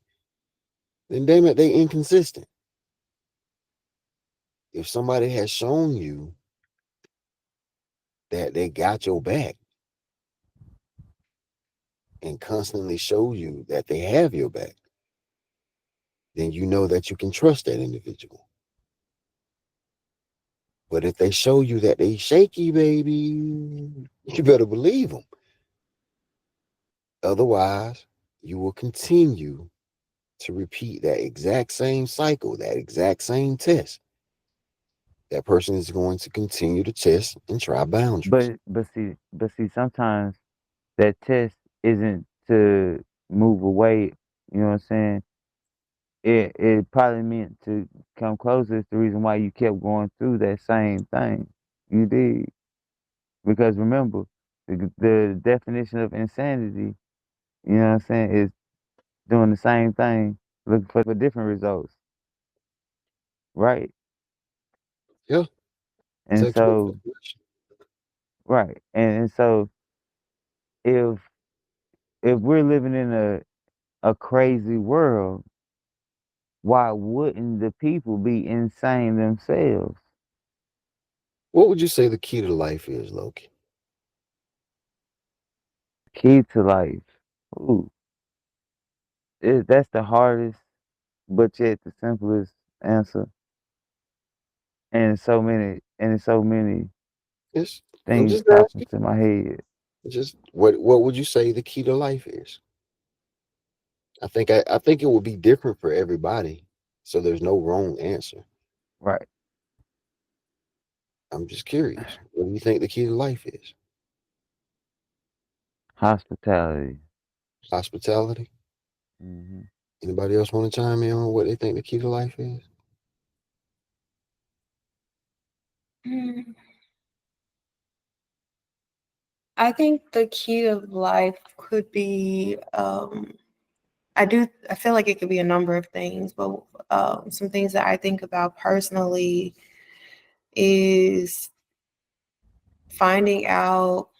then damn it, they inconsistent. If somebody has shown you that they got your back and constantly show you that they have your back, then you know that you can trust that individual. But if they show you that they shaky, baby, you better believe them. Otherwise, you will continue to repeat that exact same cycle, that exact same test. That person is going to continue to test and try boundaries. But see, sometimes that test isn't to move away. You know what I'm saying? It probably meant to come closer. It's the reason why you kept going through that same thing. You did, because remember, the definition of insanity, you know what I'm saying, is doing the same thing, looking for different results, right? Yeah, And textbook so, definition. right, and so if we're living in a crazy world, why wouldn't the people be insane themselves? What would you say the key to life is, Loki? Key to life. Ooh, that's the hardest, but yet the simplest answer. And so many It's, I'm things just pop asking. into my head. Just what would you say the key to life is? I think it will be different for everybody. So there's no wrong answer. Right. I'm just curious. What do you think the key to life is? Hospitality. Hospitality? Hmm. Anybody else want to chime in on what they think the key to life is? Mm, I think the key of life could be I feel like it could be a number of things, but some things that I think about personally is finding out,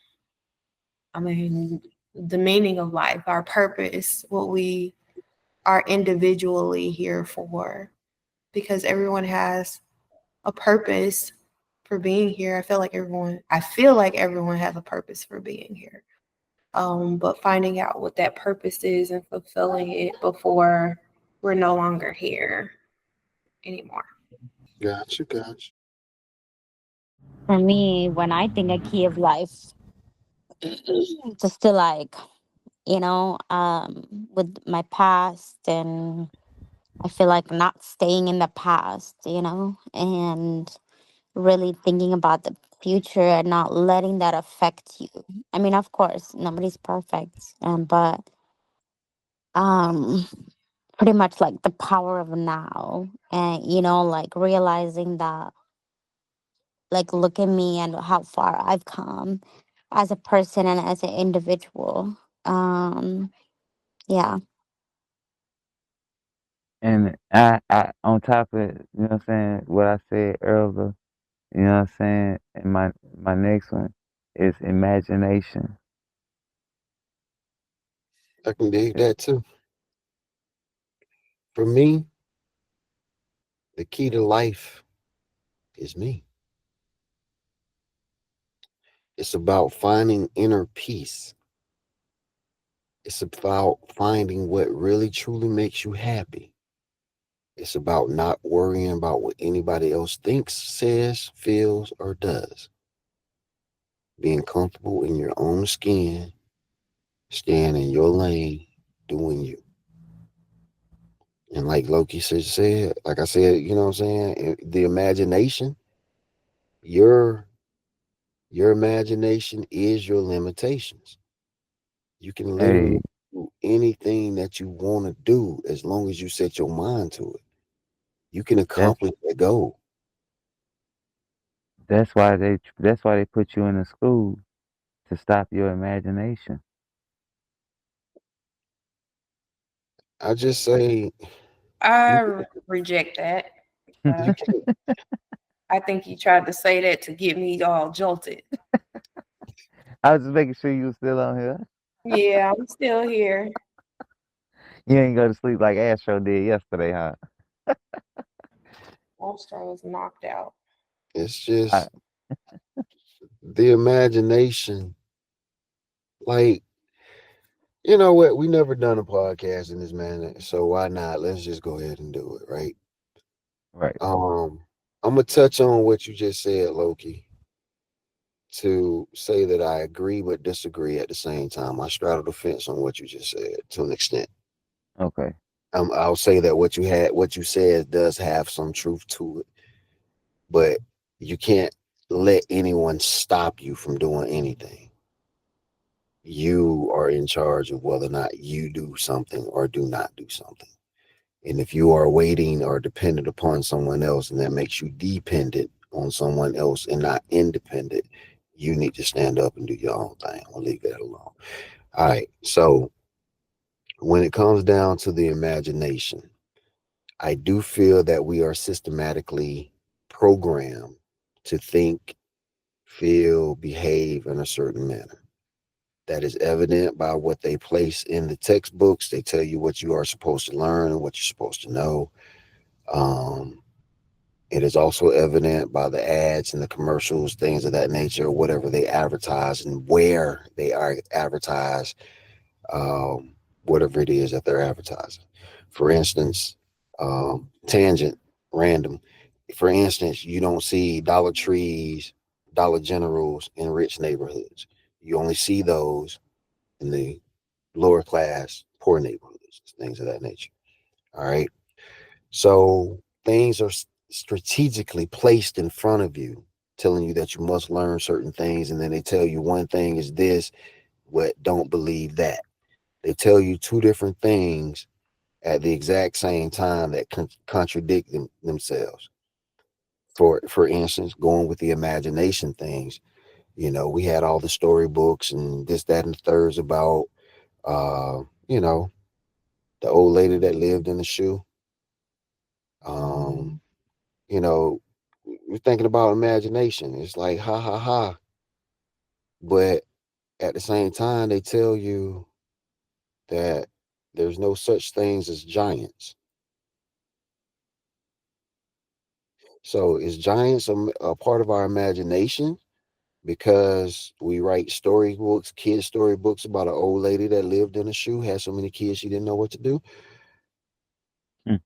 I mean, the meaning of life, our purpose, what we are individually here for, because everyone has a purpose for being here. I feel like everyone has a purpose for being here. But finding out what that purpose is and fulfilling it before we're no longer here anymore. Gotcha. For me, when I think a key of life, just to like, with my past, and I feel like not staying in the past, and really thinking about the future and not letting that affect you. I mean, of course, nobody's perfect, but um pretty much like the power of now, and like realizing that, like, look at me and how far I've come as a person and as an individual. Yeah. And I on top of it, you know what I'm saying, what I said earlier, you know what I'm saying, and my next one is imagination. I can dig that too. For me, the key to life is me. It's about finding inner peace. It's about finding what really truly makes you happy. It's about not worrying about what anybody else thinks, says, feels, or does. Being comfortable in your own skin, staying in your lane, doing you. And like Loki said, like I said, you know what I'm saying? The imagination, your imagination is your limitations. You can literally Hey, do anything that you want to do as long as you set your mind to it. You can that's accomplish that goal. that's why they put you in a school to stop your imagination. I just say you I reject that. you Uh, can't. I think you tried to say that to get me all jolted. I was just making sure you were still on here. Yeah, I'm still here. You ain't go to sleep like Astro did yesterday, huh? Monster was knocked out. It's I, just the imagination. Like, you know what? We never done a podcast in this manner, so why not? Let's just go ahead and do it, right? right. I'm gonna touch on what you just said, Loki, to say that I agree but disagree at the same time. I straddle the fence on what you just said to an extent. Okay. I'll say that what you said does have some truth to it, but you can't let anyone stop you from doing anything. You are in charge of whether or not you do something or do not do something. And if you are waiting or dependent upon someone else, and that makes you dependent on someone else and not independent, you need to stand up and do your own thing. I'll leave that alone. All right. So when it comes down to the imagination, I do feel that we are systematically programmed to think, feel, behave in a certain manner. That is evident by what they place in the textbooks. They tell you what you are supposed to learn and what you're supposed to know. Um, it is also evident by the ads and the commercials, things of that nature, whatever they advertise and where they are advertised, whatever it is that they're advertising. For instance, tangent, random. For instance, you don't see Dollar Trees, Dollar Generals in rich neighborhoods. You only see those in the lower class, poor neighborhoods, things of that nature. All right. So things are strategically placed in front of you, telling you that you must learn certain things. And then they tell you one thing is this, but don't believe that. They tell you two different things at the exact same time that contradict themselves. For instance, going with the imagination things, You know, we had all the storybooks and this, that, and the thirds about, you know, the old lady that lived in the shoe. You know, we're thinking about imagination. It's like, ha, ha, ha. But at the same time, they tell you that there's no such things as giants. So is giants a part of our imagination because we write storybooks, kid storybooks about an old lady that lived in a shoe, had so many kids she didn't know what to do? Hmm.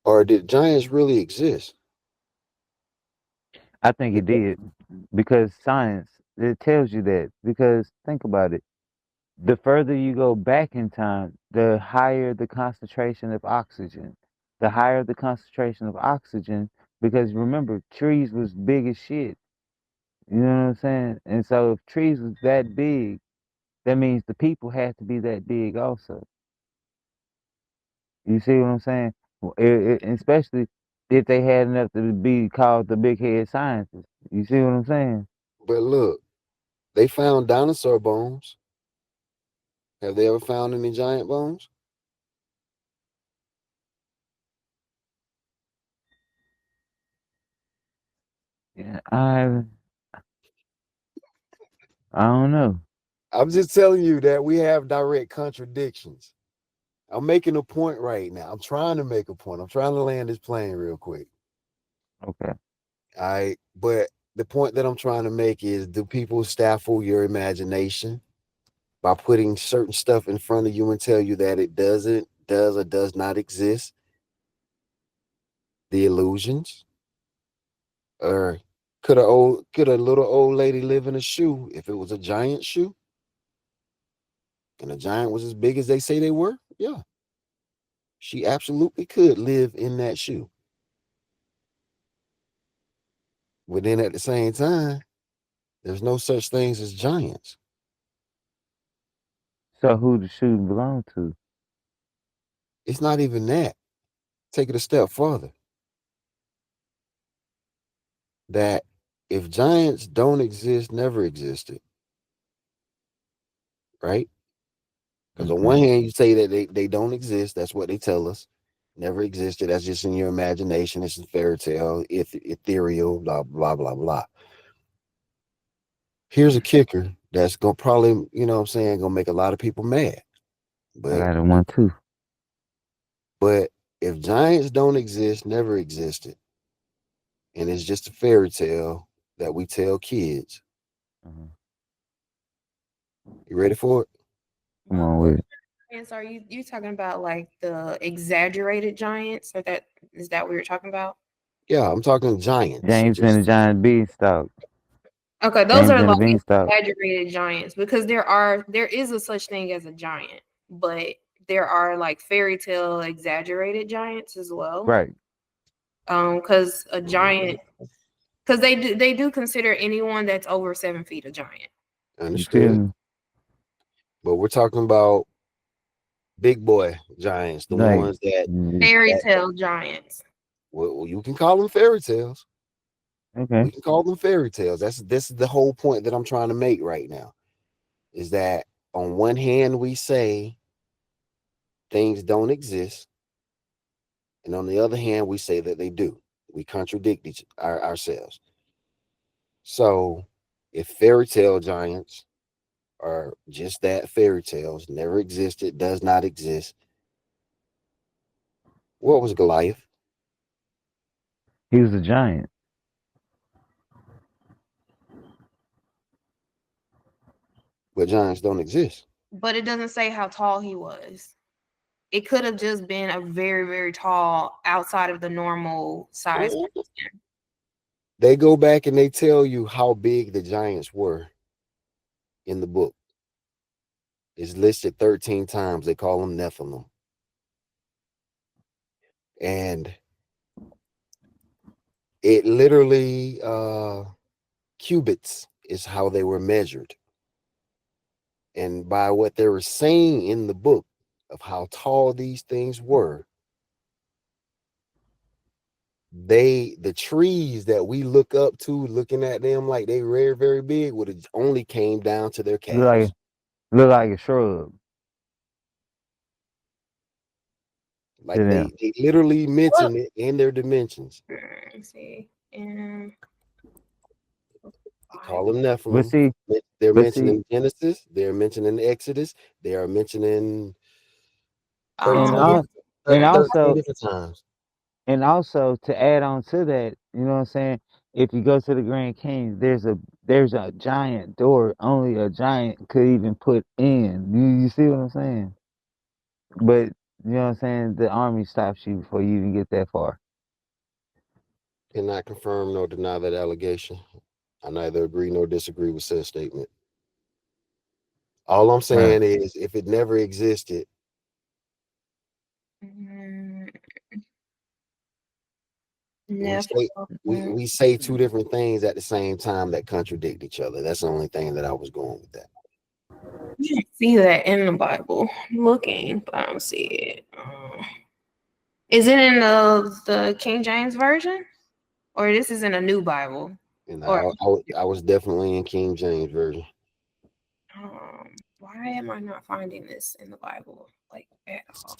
Or did giants really exist? I think it did because science it tells you that. Because think about it, the further you go back in time, the higher the concentration of oxygen. The higher the concentration of oxygen, because remember, trees was big as shit. You know what I'm saying? And so if trees was that big, that means the people had to be that big also. You see what I'm saying? Especially if they had enough to be called the big head scientists. You see what I'm saying? But look, they found dinosaur bones. Have they ever found any giant bones? Yeah, I don't know. I'm just telling you that we have direct contradictions. I'm making a point right now. I'm trying to make a point. I'm trying to land this plane real quick. Okay. All right. But the point that I'm trying to make is, do people stifle your imagination by putting certain stuff in front of you and tell you that it does or does not exist? The illusions? Or could a little old lady live in a shoe if it was a giant shoe? And a giant was as big as they say they were? Yeah. She absolutely could live in that shoe. But then at the same time, there's no such things as giants. So who the shoe belong to? It's not even that. Take it a step further. That if giants don't exist, never existed, right? Because on one Mhm. hand, you say that they don't exist. That's what they tell us. Never existed. That's just in your imagination. It's a fairy tale, ethereal, blah, blah, blah, blah. Here's a kicker that's going to probably, you know what I'm saying, going to make a lot of people mad. I But got a one too. but if giants don't exist, never existed, and it's just a fairy tale that we tell kids, Uh-huh. you ready for it? Come on with it. And so are you talking about like the exaggerated giants, or that is that what you're talking about? Yeah, I'm talking giants. James and the Just Giant Beanstalk. Okay, those James are and the like Beanstalk. exaggerated giants because there is a such thing as a giant, but there are like fairy tale exaggerated giants as well. Right. Because a giant, because they do consider anyone that's over 7 feet a giant. You feel understood. me? But we're talking about big boy giants, the Right. ones that Mhm. Fairy that tale giants. well, you can call them fairy tales. Okay. We can call them fairy tales. This is the whole point that I'm trying to make right now. Is that on one hand we say things don't exist, and on the other hand we say that they do. We contradict ourselves. So if fairy tale giants are just that, fairy tales, never existed, does not exist, what was Goliath? He was a giant. But giants don't exist. But it doesn't say how tall he was. It could have just been a very, very tall outside of the normal size person. They go back and they tell you how big the giants were in the book. It's listed 13 times. They call them Nephilim. And it literally cubits is how they were measured. And by what they were saying in the book of how tall these things were, the trees that we look up to, looking at them like they very, very big, would have only came down to their calves. Look like a shrub Like to them. they literally mention it in their dimensions. Let's see. And They call them But Nephilim. see, They're but see, mentioning Genesis. They're mentioning Exodus. They are mentioning and 13 all, and 13 also different times. and also to add on to that, you know what I'm saying? If you go to the Grand Canyon, there's a giant door only a giant could even put in. You see what I'm saying? But you know what I'm saying? The army stops you before you even get that far. Cannot confirm nor deny that allegation. I neither agree nor disagree with said statement. All I'm saying is, if it never existed, we say two different things at the same time that contradict each other. That's the only thing that I was going with that. you can see that in the Bible. I'm looking, but I don't see it. Is it in the King James version, or this is in a new Bible? And Or I was definitely in King James version. why am I not finding this in the Bible like at all?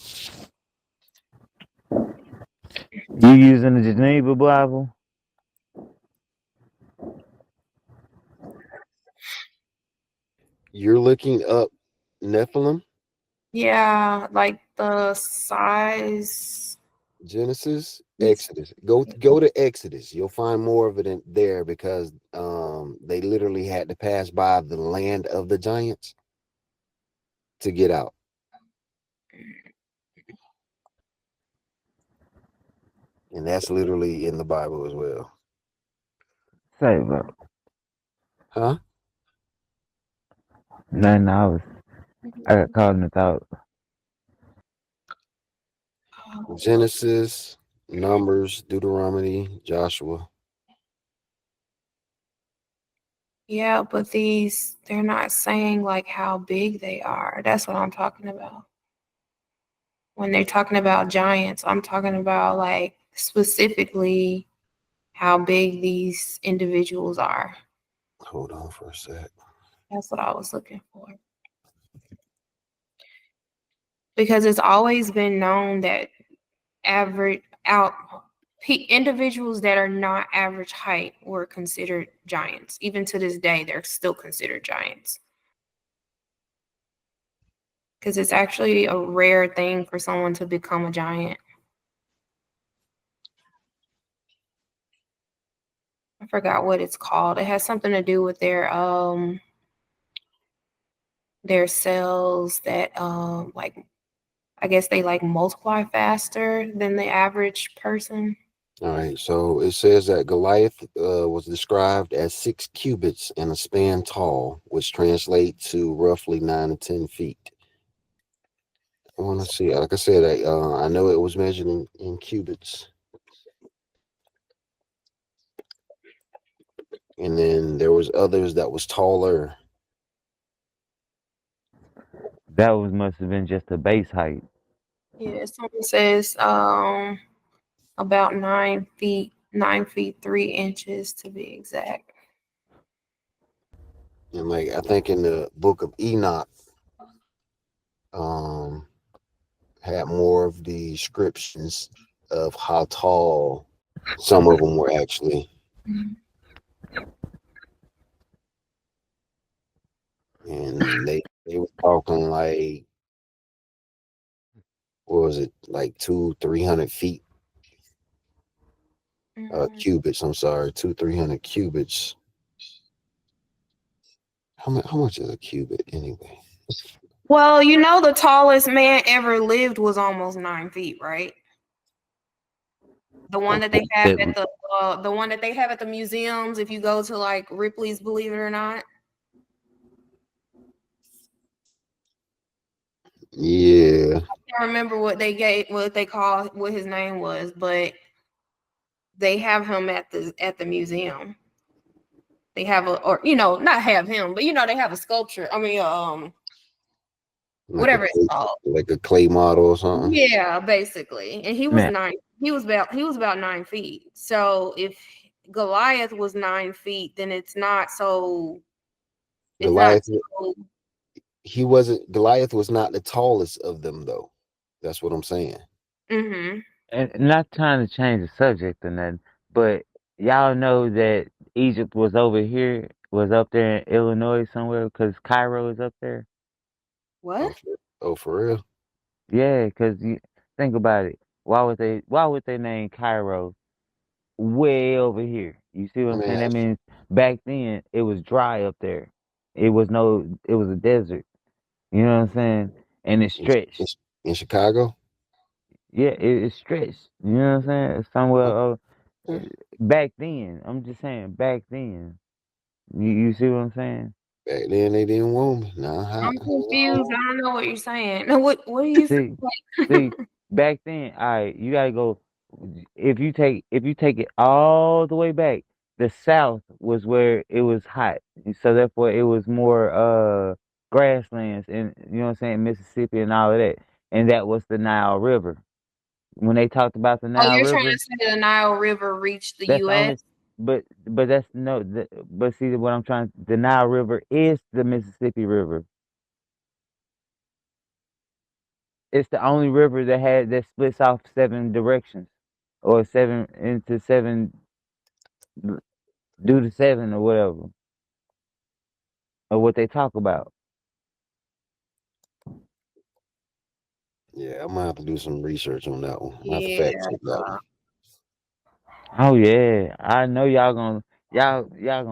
You using the Geneva Bible? You're looking up Nephilim, Yeah, like the size. Genesis, Yes. Exodus. Go to Exodus. You'll find more of it in there because they literally had to pass by the land of the giants to get out. And that's literally in the Bible as well. Say, bro. Huh? Nothing. I got caught in the thought. Genesis, Numbers, Deuteronomy, Joshua. Yeah, but they're not saying like how big they are. That's what I'm talking about. When they're talking about giants, I'm talking about like specifically how big these individuals are. Hold on for a sec. That's what I was looking for. Because it's always been known that individuals that are not average height were considered giants. Even to this day, they're still considered giants. Because it's actually a rare thing for someone to become a giant. I forgot what it's called. It has something to do with their cells that like, I guess they like multiply faster than the average person. All right, so it says that Goliath was described as 6 cubits and a span tall, which translates to roughly 9 to 10 feet. I want to see, like I said, I know it was measured in cubits. And then there was others that was taller. That must have been just a base height. Yeah, someone says about 9 feet, 3 inches to be exact. And like I think in the book of Enoch, had more of the descriptions of how tall some of them were actually. And they were talking like, what was it, like 200-300 feet, cubits. I'm sorry, 200-300 cubits. How much is a cubit anyway? Well, you know, the tallest man ever lived was almost 9 feet, right? The one that they have at the one that they have at the museums. If you go to like Ripley's, believe it or not. Yeah. I can't remember what his name was, but they have him at the museum. They have not have him, but they have a sculpture. I mean, Like whatever it's called. like a clay model or something. Yeah, basically. And he was 9 he was about 9 feet. So if Goliath was 9 feet, then it's not so. It's not Goliath, so. Goliath was not the tallest of them though. That's what I'm saying. Mm-hmm. And not trying to change the subject or nothing, but y'all know that Egypt was over here, was up there in Illinois somewhere, because Cairo is up there. What? For real? Yeah, because you think about it. Why would they name Cairo way over here? You see what I'm saying? Man, That means back then it was dry up there. It was a desert. You know what I'm saying? And it in, stretched. in Chicago. Yeah, it stretched. You know what I'm saying? Somewhere Okay. back then. I'm just saying back then. You see what I'm saying? Back then they didn't want me. Nah, I'm confused. I don't know what you're saying. No, what are you See, saying? see, back then, all right, you gotta go. If you take it all the way back, the South was where it was hot, and so therefore it was more grasslands, and you know what I'm saying, Mississippi and all of that, and that was the Nile River. When they talked about the Oh, Nile you're trying River, to say the Nile River reached the that's the U.S.? only. But that's no. But see what I'm trying. The Nile River is the Mississippi River. It's the only river that splits off 7 directions, or seven into seven, due to seven or whatever, or what they talk about. Yeah, I'm gonna have to do some research on that one. I'm gonna have to Yeah. fact check that one. Oh yeah, I know y'all gonna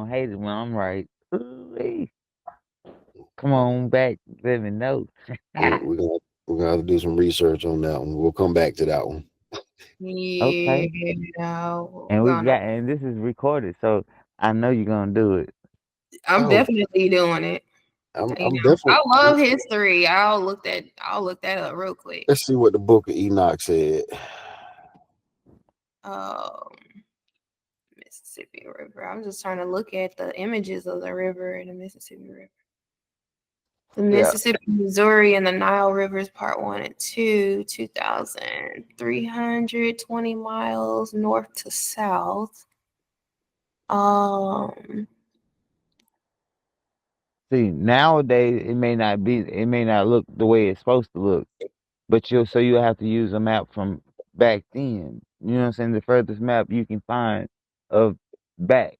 hate it when I'm right. Ooh-wee. Come on back, let me know. Yeah, we're gonna have to do some research on that one. We'll come back to that one. Okay, Yeah. and and this is recorded, so I know you're gonna do it. I'm Oh, definitely doing it. I'm definitely. I love history. I'll look that up real quick. Let's see what the Book of Enoch said. Um, Mississippi River. I'm just trying to look at the images of the river and the Mississippi River. The Yeah. Mississippi, Missouri, and the Nile Rivers, Part 1 and 2, 2,320 miles north to south. See, nowadays it may not look the way it's supposed to look, but you'll have to use a map from back then. You know what I'm saying? The furthest map you can find of back.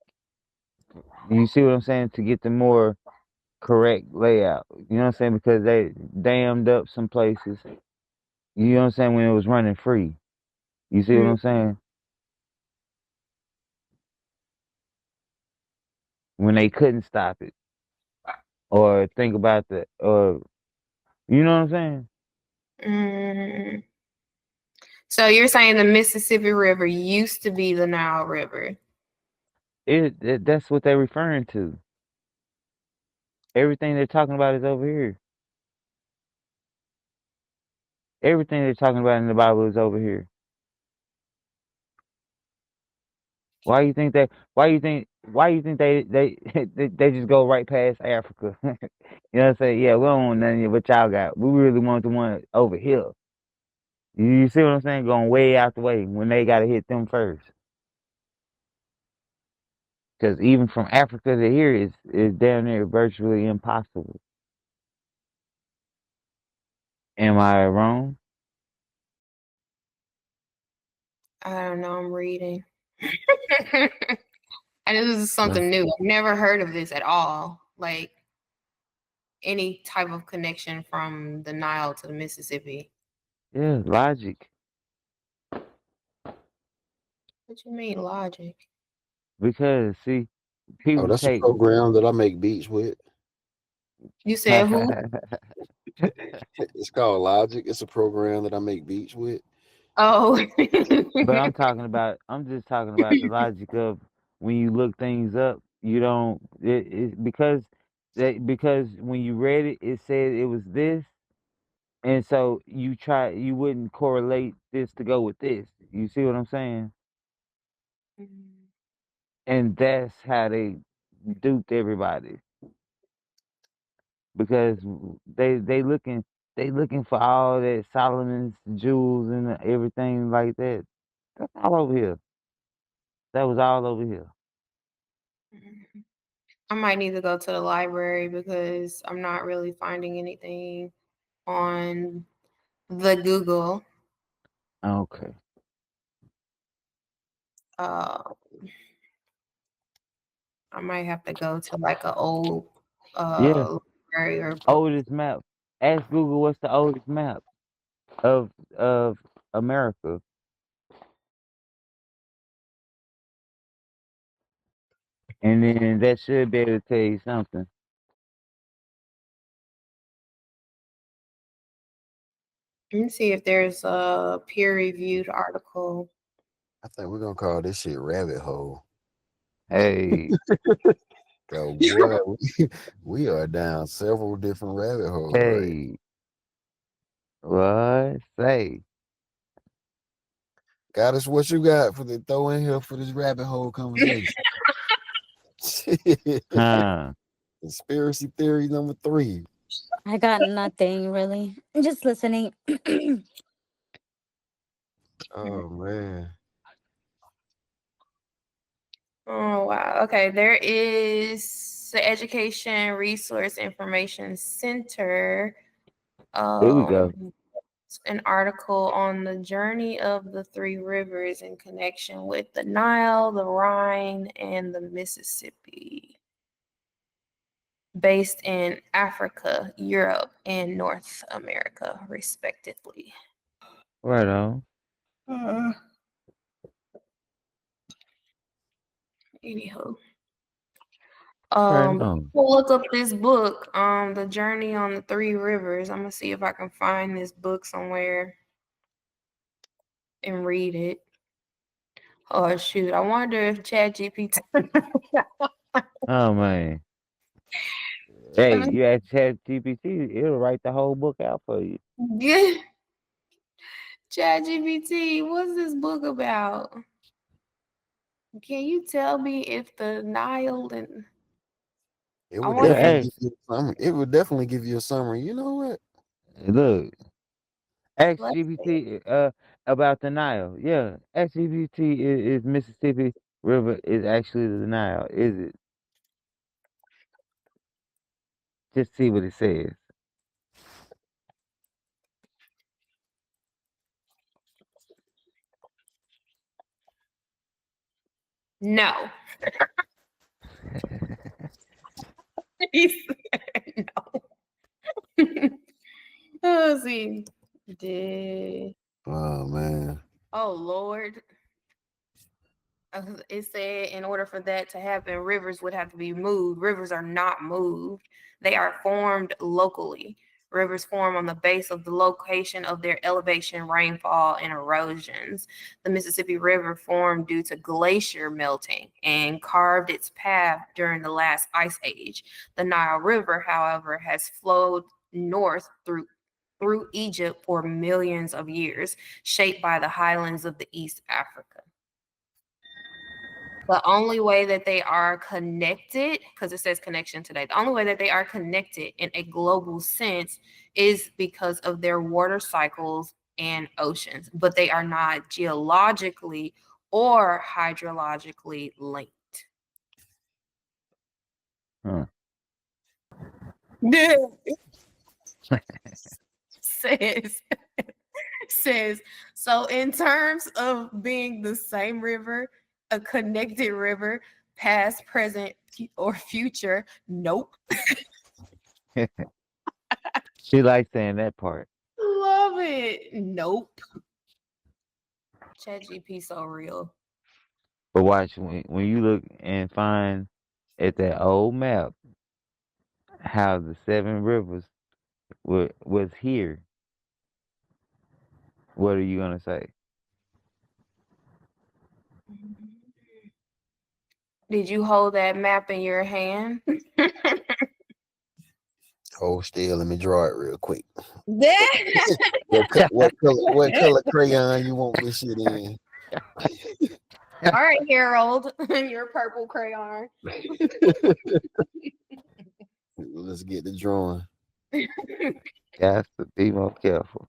You see what I'm saying? To get the more correct layout. You know what I'm saying? Because they dammed up some places. You know what I'm saying? When it was running free. You see what I'm saying? When they couldn't stop it. Or think about or you know what I'm saying? Mm. So you're saying the Mississippi River used to be the Nile River? That's what they're referring to. Everything they're talking about is over here. Everything they're talking about in the Bible is over here. Why you think that? Why you think they just go right past Africa? You know what I'm saying? Yeah, we don't want nothing what y'all got. We really want the one over here. You see what I'm saying? Going way out the way when they got to hit them first. Because even from Africa to here is down there virtually impossible. Am I wrong? I don't know. I'm reading. And this is something new. I've never heard of this at all. Like any type of connection from the Nile to the Mississippi. Yeah, logic. What you mean logic? Because see, Oh, people that's a take. program that I make beats with. You said who? It's called Logic. It's a program that I make beats with. Oh. But I'm just talking about the logic of when you look things up, you don't because when you read it, it said it was this, and so you wouldn't correlate this to go with this. You see what I'm saying? And that's how they duped everybody because they looking for all that Solomon's jewels and everything like that. That's all over here. That was all over here. I might need to go to the library because I'm not really finding anything on the Google. Okay. I might have to go to like an old Yeah. library or book. Oldest map. Ask Google what's the oldest map of America. And then that should be able to tell you something. Let me see if there's a peer-reviewed article. I think we're gonna call this shit rabbit hole. Hey, Go boy, we are down several different rabbit holes, right? hey, what? Say, Goddess, what you got for the throw in here for this rabbit hole conversation? huh? Conspiracy theory number 3. I got nothing really. I'm just listening. Oh man. Oh wow. Okay, there is the Education Resource Information Center. Here we go. An article on the journey of the 3 rivers in connection with the Nile, the Rhine, and the Mississippi, based in Africa, Europe, and North America, respectively. Right on. Anywho. Right on. We'll look up this book, The Journey on the 3 Rivers. I'm gonna see if I can find this book somewhere and read it. Oh shoot! I wonder if ChatGPT. Oh man. Hey, you ask ChatGPT, it'll write the whole book out for you. Yeah. ChatGPT, what's this book about? Can you tell me if the Nile and It I would wonder definitely Hey, give you a summary. It would definitely give you a summary. You know what? look, ask let's see. GPT about the Nile. Yeah, ask GPT is Mississippi River is actually the Nile. Is it? Just see what it says. No. He said no. Let's see. Oh man. Oh Lord. It said in order for that to happen, rivers would have to be moved. Rivers are not moved. They are formed locally. Rivers form on the base of the location of their elevation, rainfall, and erosions. The Mississippi River formed due to glacier melting and carved its path during the last ice age. The Nile River, however, has flowed north through Egypt for millions of years, shaped by the highlands of the East Africa. The only way that they are connected, because it says connection today, the only way that they are connected in a global sense is because of their water cycles and oceans, but they are not geologically or hydrologically linked. Huh. says so in terms of being the same river, a connected river, past, present, or future, nope. She likes saying that part. Love it. Nope. ChatGPT so real. But watch when you look and find at that old map how the 7 rivers was here. What are you gonna say? Did you hold that map in your hand? Hold still. Let me draw it real quick. All What color crayon you want this shit in? right, Harold, your purple crayon. Let's get the drawing. Got to be more careful.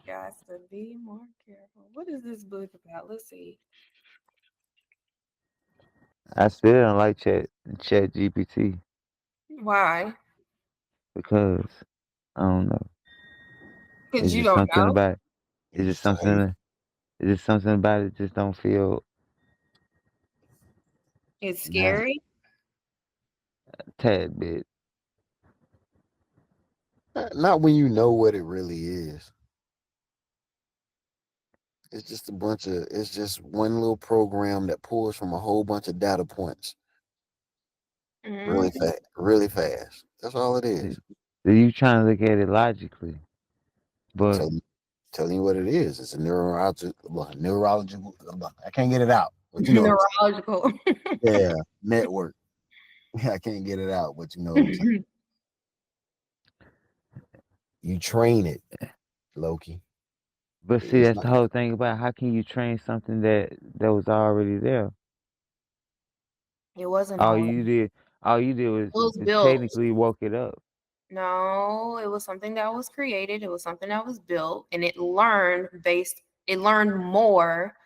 Got to be more careful. What What is this book about? Let's see. I still don't like ChatGPT Why? because I don't know. Because It's you just don't something know. about it. It's You just just tired. something about it just don't feel It's not scary. tad bit. Not when you know what it really is. It's just a bunch of. It's just one little program that pulls from a whole bunch of data points really Mhm. fast. Really fast. That's all it is. So you trying to look at it logically, but Tell telling you what it is. It's a neurological. I can't get it out, but you know what I'm Neurological. saying. Yeah, network. I can't get it out, but you know what I'm saying. You train it, Loki. see It's that's not. the whole thing about how can you train something that was already there. It wasn't All all. you did all you did It was was built. technically woke it up. No, it was something that was created. It was something that was built, and it learned more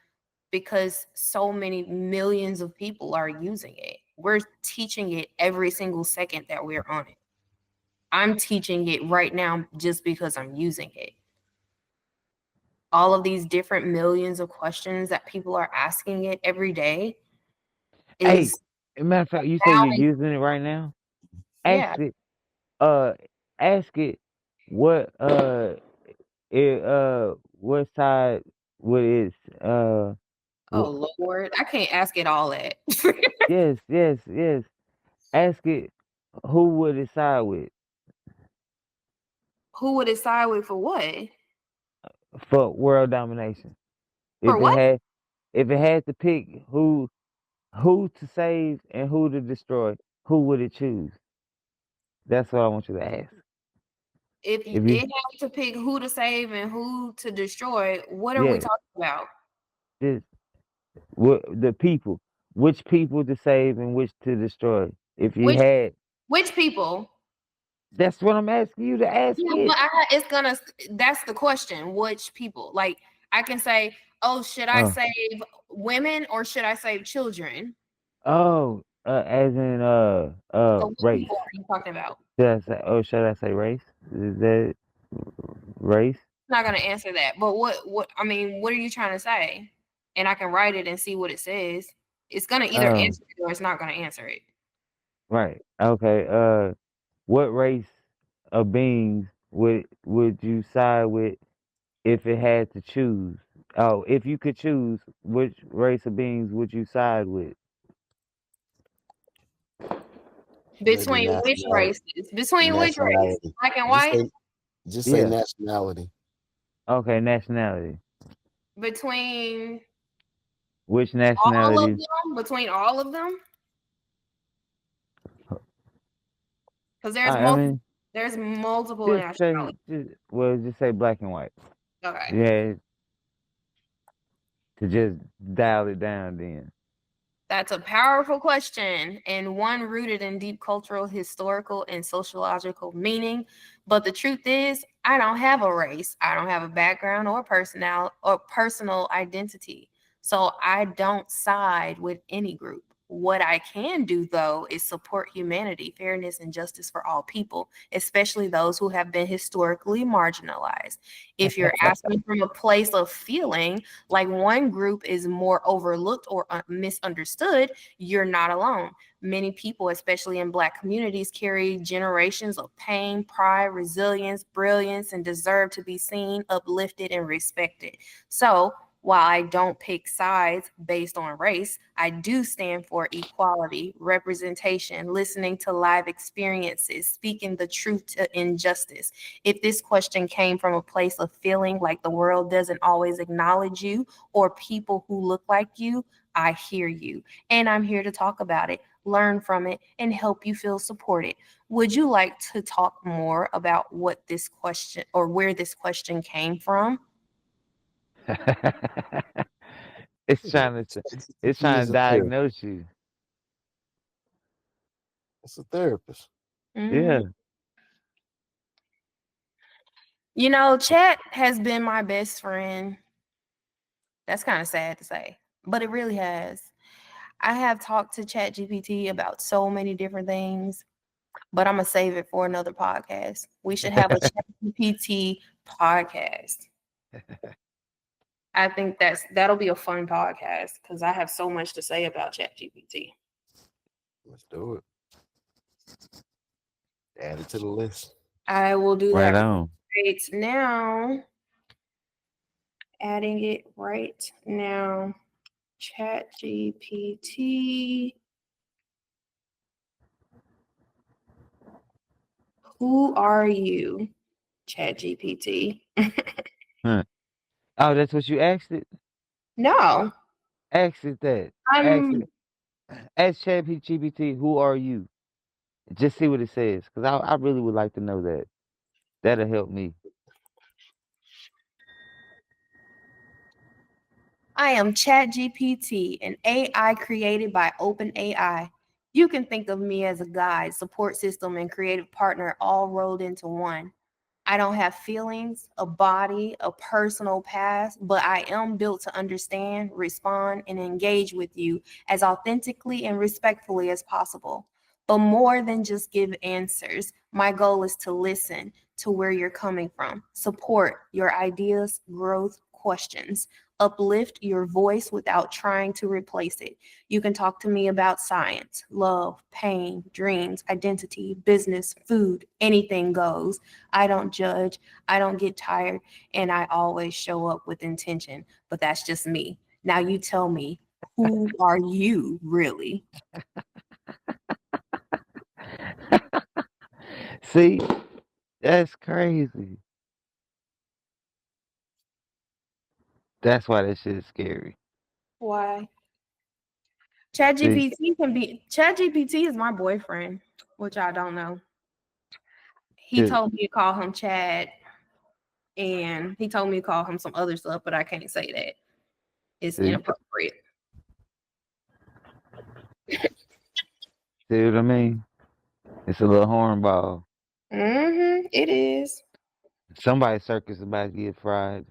because so many millions of people are using it. We're teaching it every single second that we're on it. I'm teaching it right now just because I'm using it. All of these different millions of questions that people are asking it every day Hey, is matter of fact, you say you're sounding, using it right now. yeah. Ask it. Uh, ask it what what side would its wh- Oh Lord, I can't ask it all that. yes. Ask it who would it side with Who would it side with for what? for world domination. For If it what? had if it had to pick who to save and who to destroy, who would it choose? That's what I want you to ask. If If it you had to pick who to save and who to destroy, what are we yeah, talking about? just what the people, which people to save and which to destroy. If you Which had, which people? that's what I'm asking you to ask Yeah, it. but it's gonna. That's the question. Which people? Like I can say, oh, should I Oh, save women or should I save children? as in So what race. people are you talking about? Should I say race? Is that race? I'm not gonna answer that. But what I mean, what are you trying to say? And I can write it and see what it says. It's gonna either Oh, answer it or it's not gonna answer it. right. Okay. What race of beings would you side with if it had to choose? Oh, if you could choose, which race of beings would you side with? Say the Between which nationality. races? The Between which race? nationality. Black and Just white? say. Just say Yeah. nationality. Okay, nationality. Between Which all of nationality? them? Between all of them? Because I mean, there's multiple nationalities. just say black and white. Okay. Yeah, to just dial it down then. That's a powerful question and one rooted in deep cultural, historical, and sociological meaning. But the truth is, I don't have a race. I don't have a background or personal identity. So I don't side with any group. What I can do, though, is support humanity, fairness, and justice for all people, especially those who have been historically marginalized. If you're asking from a place of feeling, like one group is more overlooked or misunderstood, you're not alone. Many people, especially in Black communities, carry generations of pain, pride, resilience, brilliance, and deserve to be seen, uplifted, and respected. So, while I don't pick sides based on race, I do stand for equality, representation, listening to live experiences, speaking the truth to injustice. If this question came from a place of feeling like the world doesn't always acknowledge you or people who look like you, I hear you. And I'm here to talk about it, learn from it, and help you feel supported. Would you like to talk more about what this question or where this question came from? it's trying to it's He trying is to a therapist. diagnose you. It's a therapist. Yeah. Mhm. You know, chat has been my best friend That's kind of sad to say, but it really has. I have talked to ChatGPT about so many different things, but I'm gonna save it for another podcast. We should have a ChatGPT podcast. I think that'll be a fun podcast because I have so much to say about ChatGPT. Let's do it. Add it to the list. I will do Right that on. right now. Adding it right now. ChatGPT. Who are you, ChatGPT? Huh. Oh, that's what you asked it? No, Ask it that. I'm. Ask ChatGPT, who are you? Just see what it says. Because I really would like to know that. That'll help me. I am ChatGPT, an AI created by OpenAI. You can think of me as a guide, support system, and creative partner all rolled into one. I don't have feelings, a body, a personal past, but I am built to understand, respond, and engage with you as authentically and respectfully as possible. But more than just give answers, my goal is to listen to where you're coming from, support your ideas, growth, questions, uplift your voice without trying to replace it. You can talk to me about science, love, pain, dreams, identity, business, food, anything goes. I don't judge, I don't get tired, and I always show up with intention. But that's just me. Now you tell me, who are you really? See? That's crazy. That's why that shit is scary. Why? See? ChatGPT is my boyfriend, which I don't know. He Good. told me to call him Chad, and he told me to call him some other stuff, but I can't say that. It's See? inappropriate. See what I mean? It's a little hornball. It is. Somebody's circus about to get fried.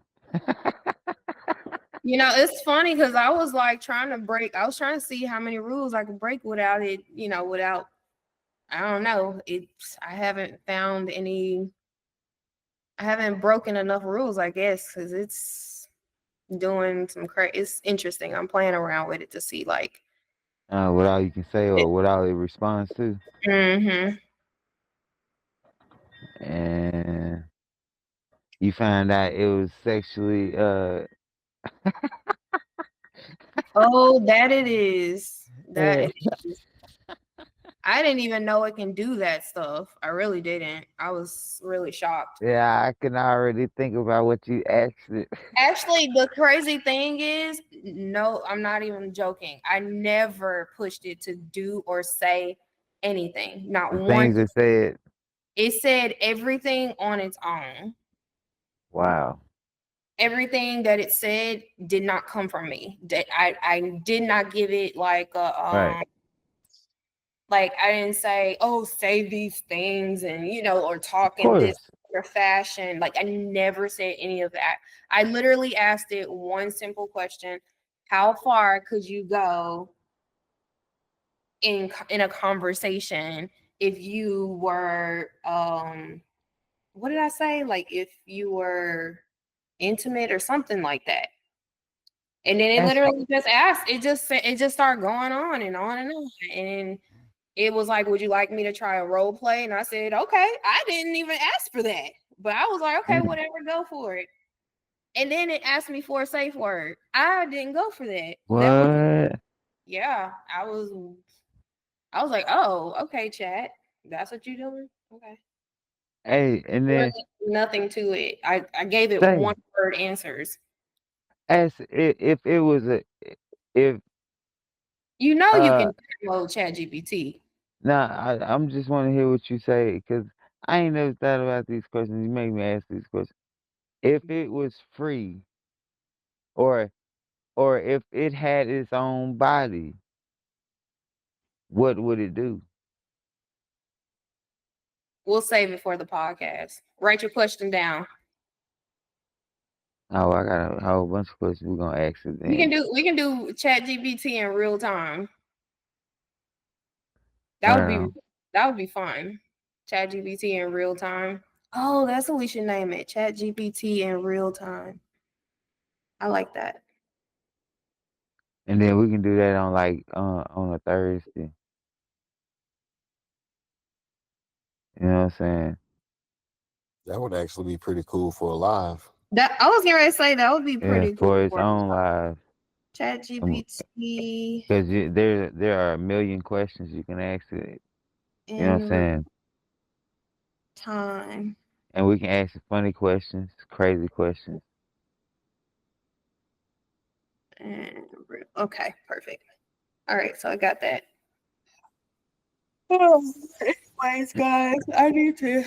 You know, it's funny because I was like trying to see how many rules I could break without it, without, I don't know. I haven't found any, I haven't broken enough rules, I guess, because it's doing some it's interesting. I'm playing around with it to see like. What all you can say or what all it responds to. And you find out it was sexually Oh, that it is. That Yeah. it is. I didn't even know it can do that stuff. I really didn't. I was really shocked. Yeah, I can already think about what you asked it. Actually, the crazy thing is, no, I'm not even joking. I never pushed it to do or say anything. Not The one. things it said. It said everything on its own. Wow. Everything that it said did not come from me. That I did not give it like a Right. like I didn't say, oh, say these things and or Of talk in this course. fashion. Like I never said any of that. I literally asked it one simple question: how far could you go in a conversation if you were what did I say? Like if you were intimate or something like that. And then it That's literally just asked, it just started going on and on and on. And it was like, would you like me to try a role play? And I said, okay. I didn't even ask for that. But I was like, okay, whatever, go for it. And then it asked me for a safe word. I didn't go for that. That was, what? yeah, I was like, oh, okay, chat. That's what you're doing? Okay. Hey, and then Nothing to it. I gave it say, one word answers. ask if it was if You know you can download ChatGPT. nah, I'm just want to hear what you say because I ain't never thought about these questions. You make me ask these questions. If it was free, or if it had its own body, what would it do? We'll save it for the podcast. Write your question down. Oh, I got a whole bunch of questions we're gonna ask it We can then. do ChatGPT in real time. Right. That would be fun. ChatGPT in real time. Oh, that's what we should name it. ChatGPT in real time. I like that. And then we can do that on like on a Thursday. You know what I'm saying? That would actually be pretty cool for a live. That I was getting ready to say that would be Yeah, pretty cool. for its own live. ChatGPT Because there are a million questions you can ask it. You know what I'm in saying? time. And we can ask it funny questions, crazy questions. Okay, perfect. All right, so I got that. Oh, anyways, guys, I need to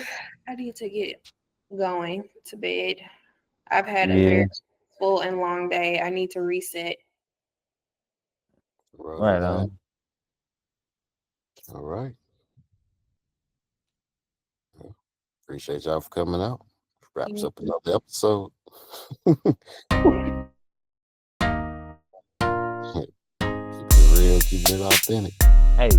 get going to bed. I've had a Yeah. very full and long day. I need to reset. Roger Right that. on. All right. Appreciate y'all for coming out. Wraps up another episode. Keep it real, keep it authentic. Hey.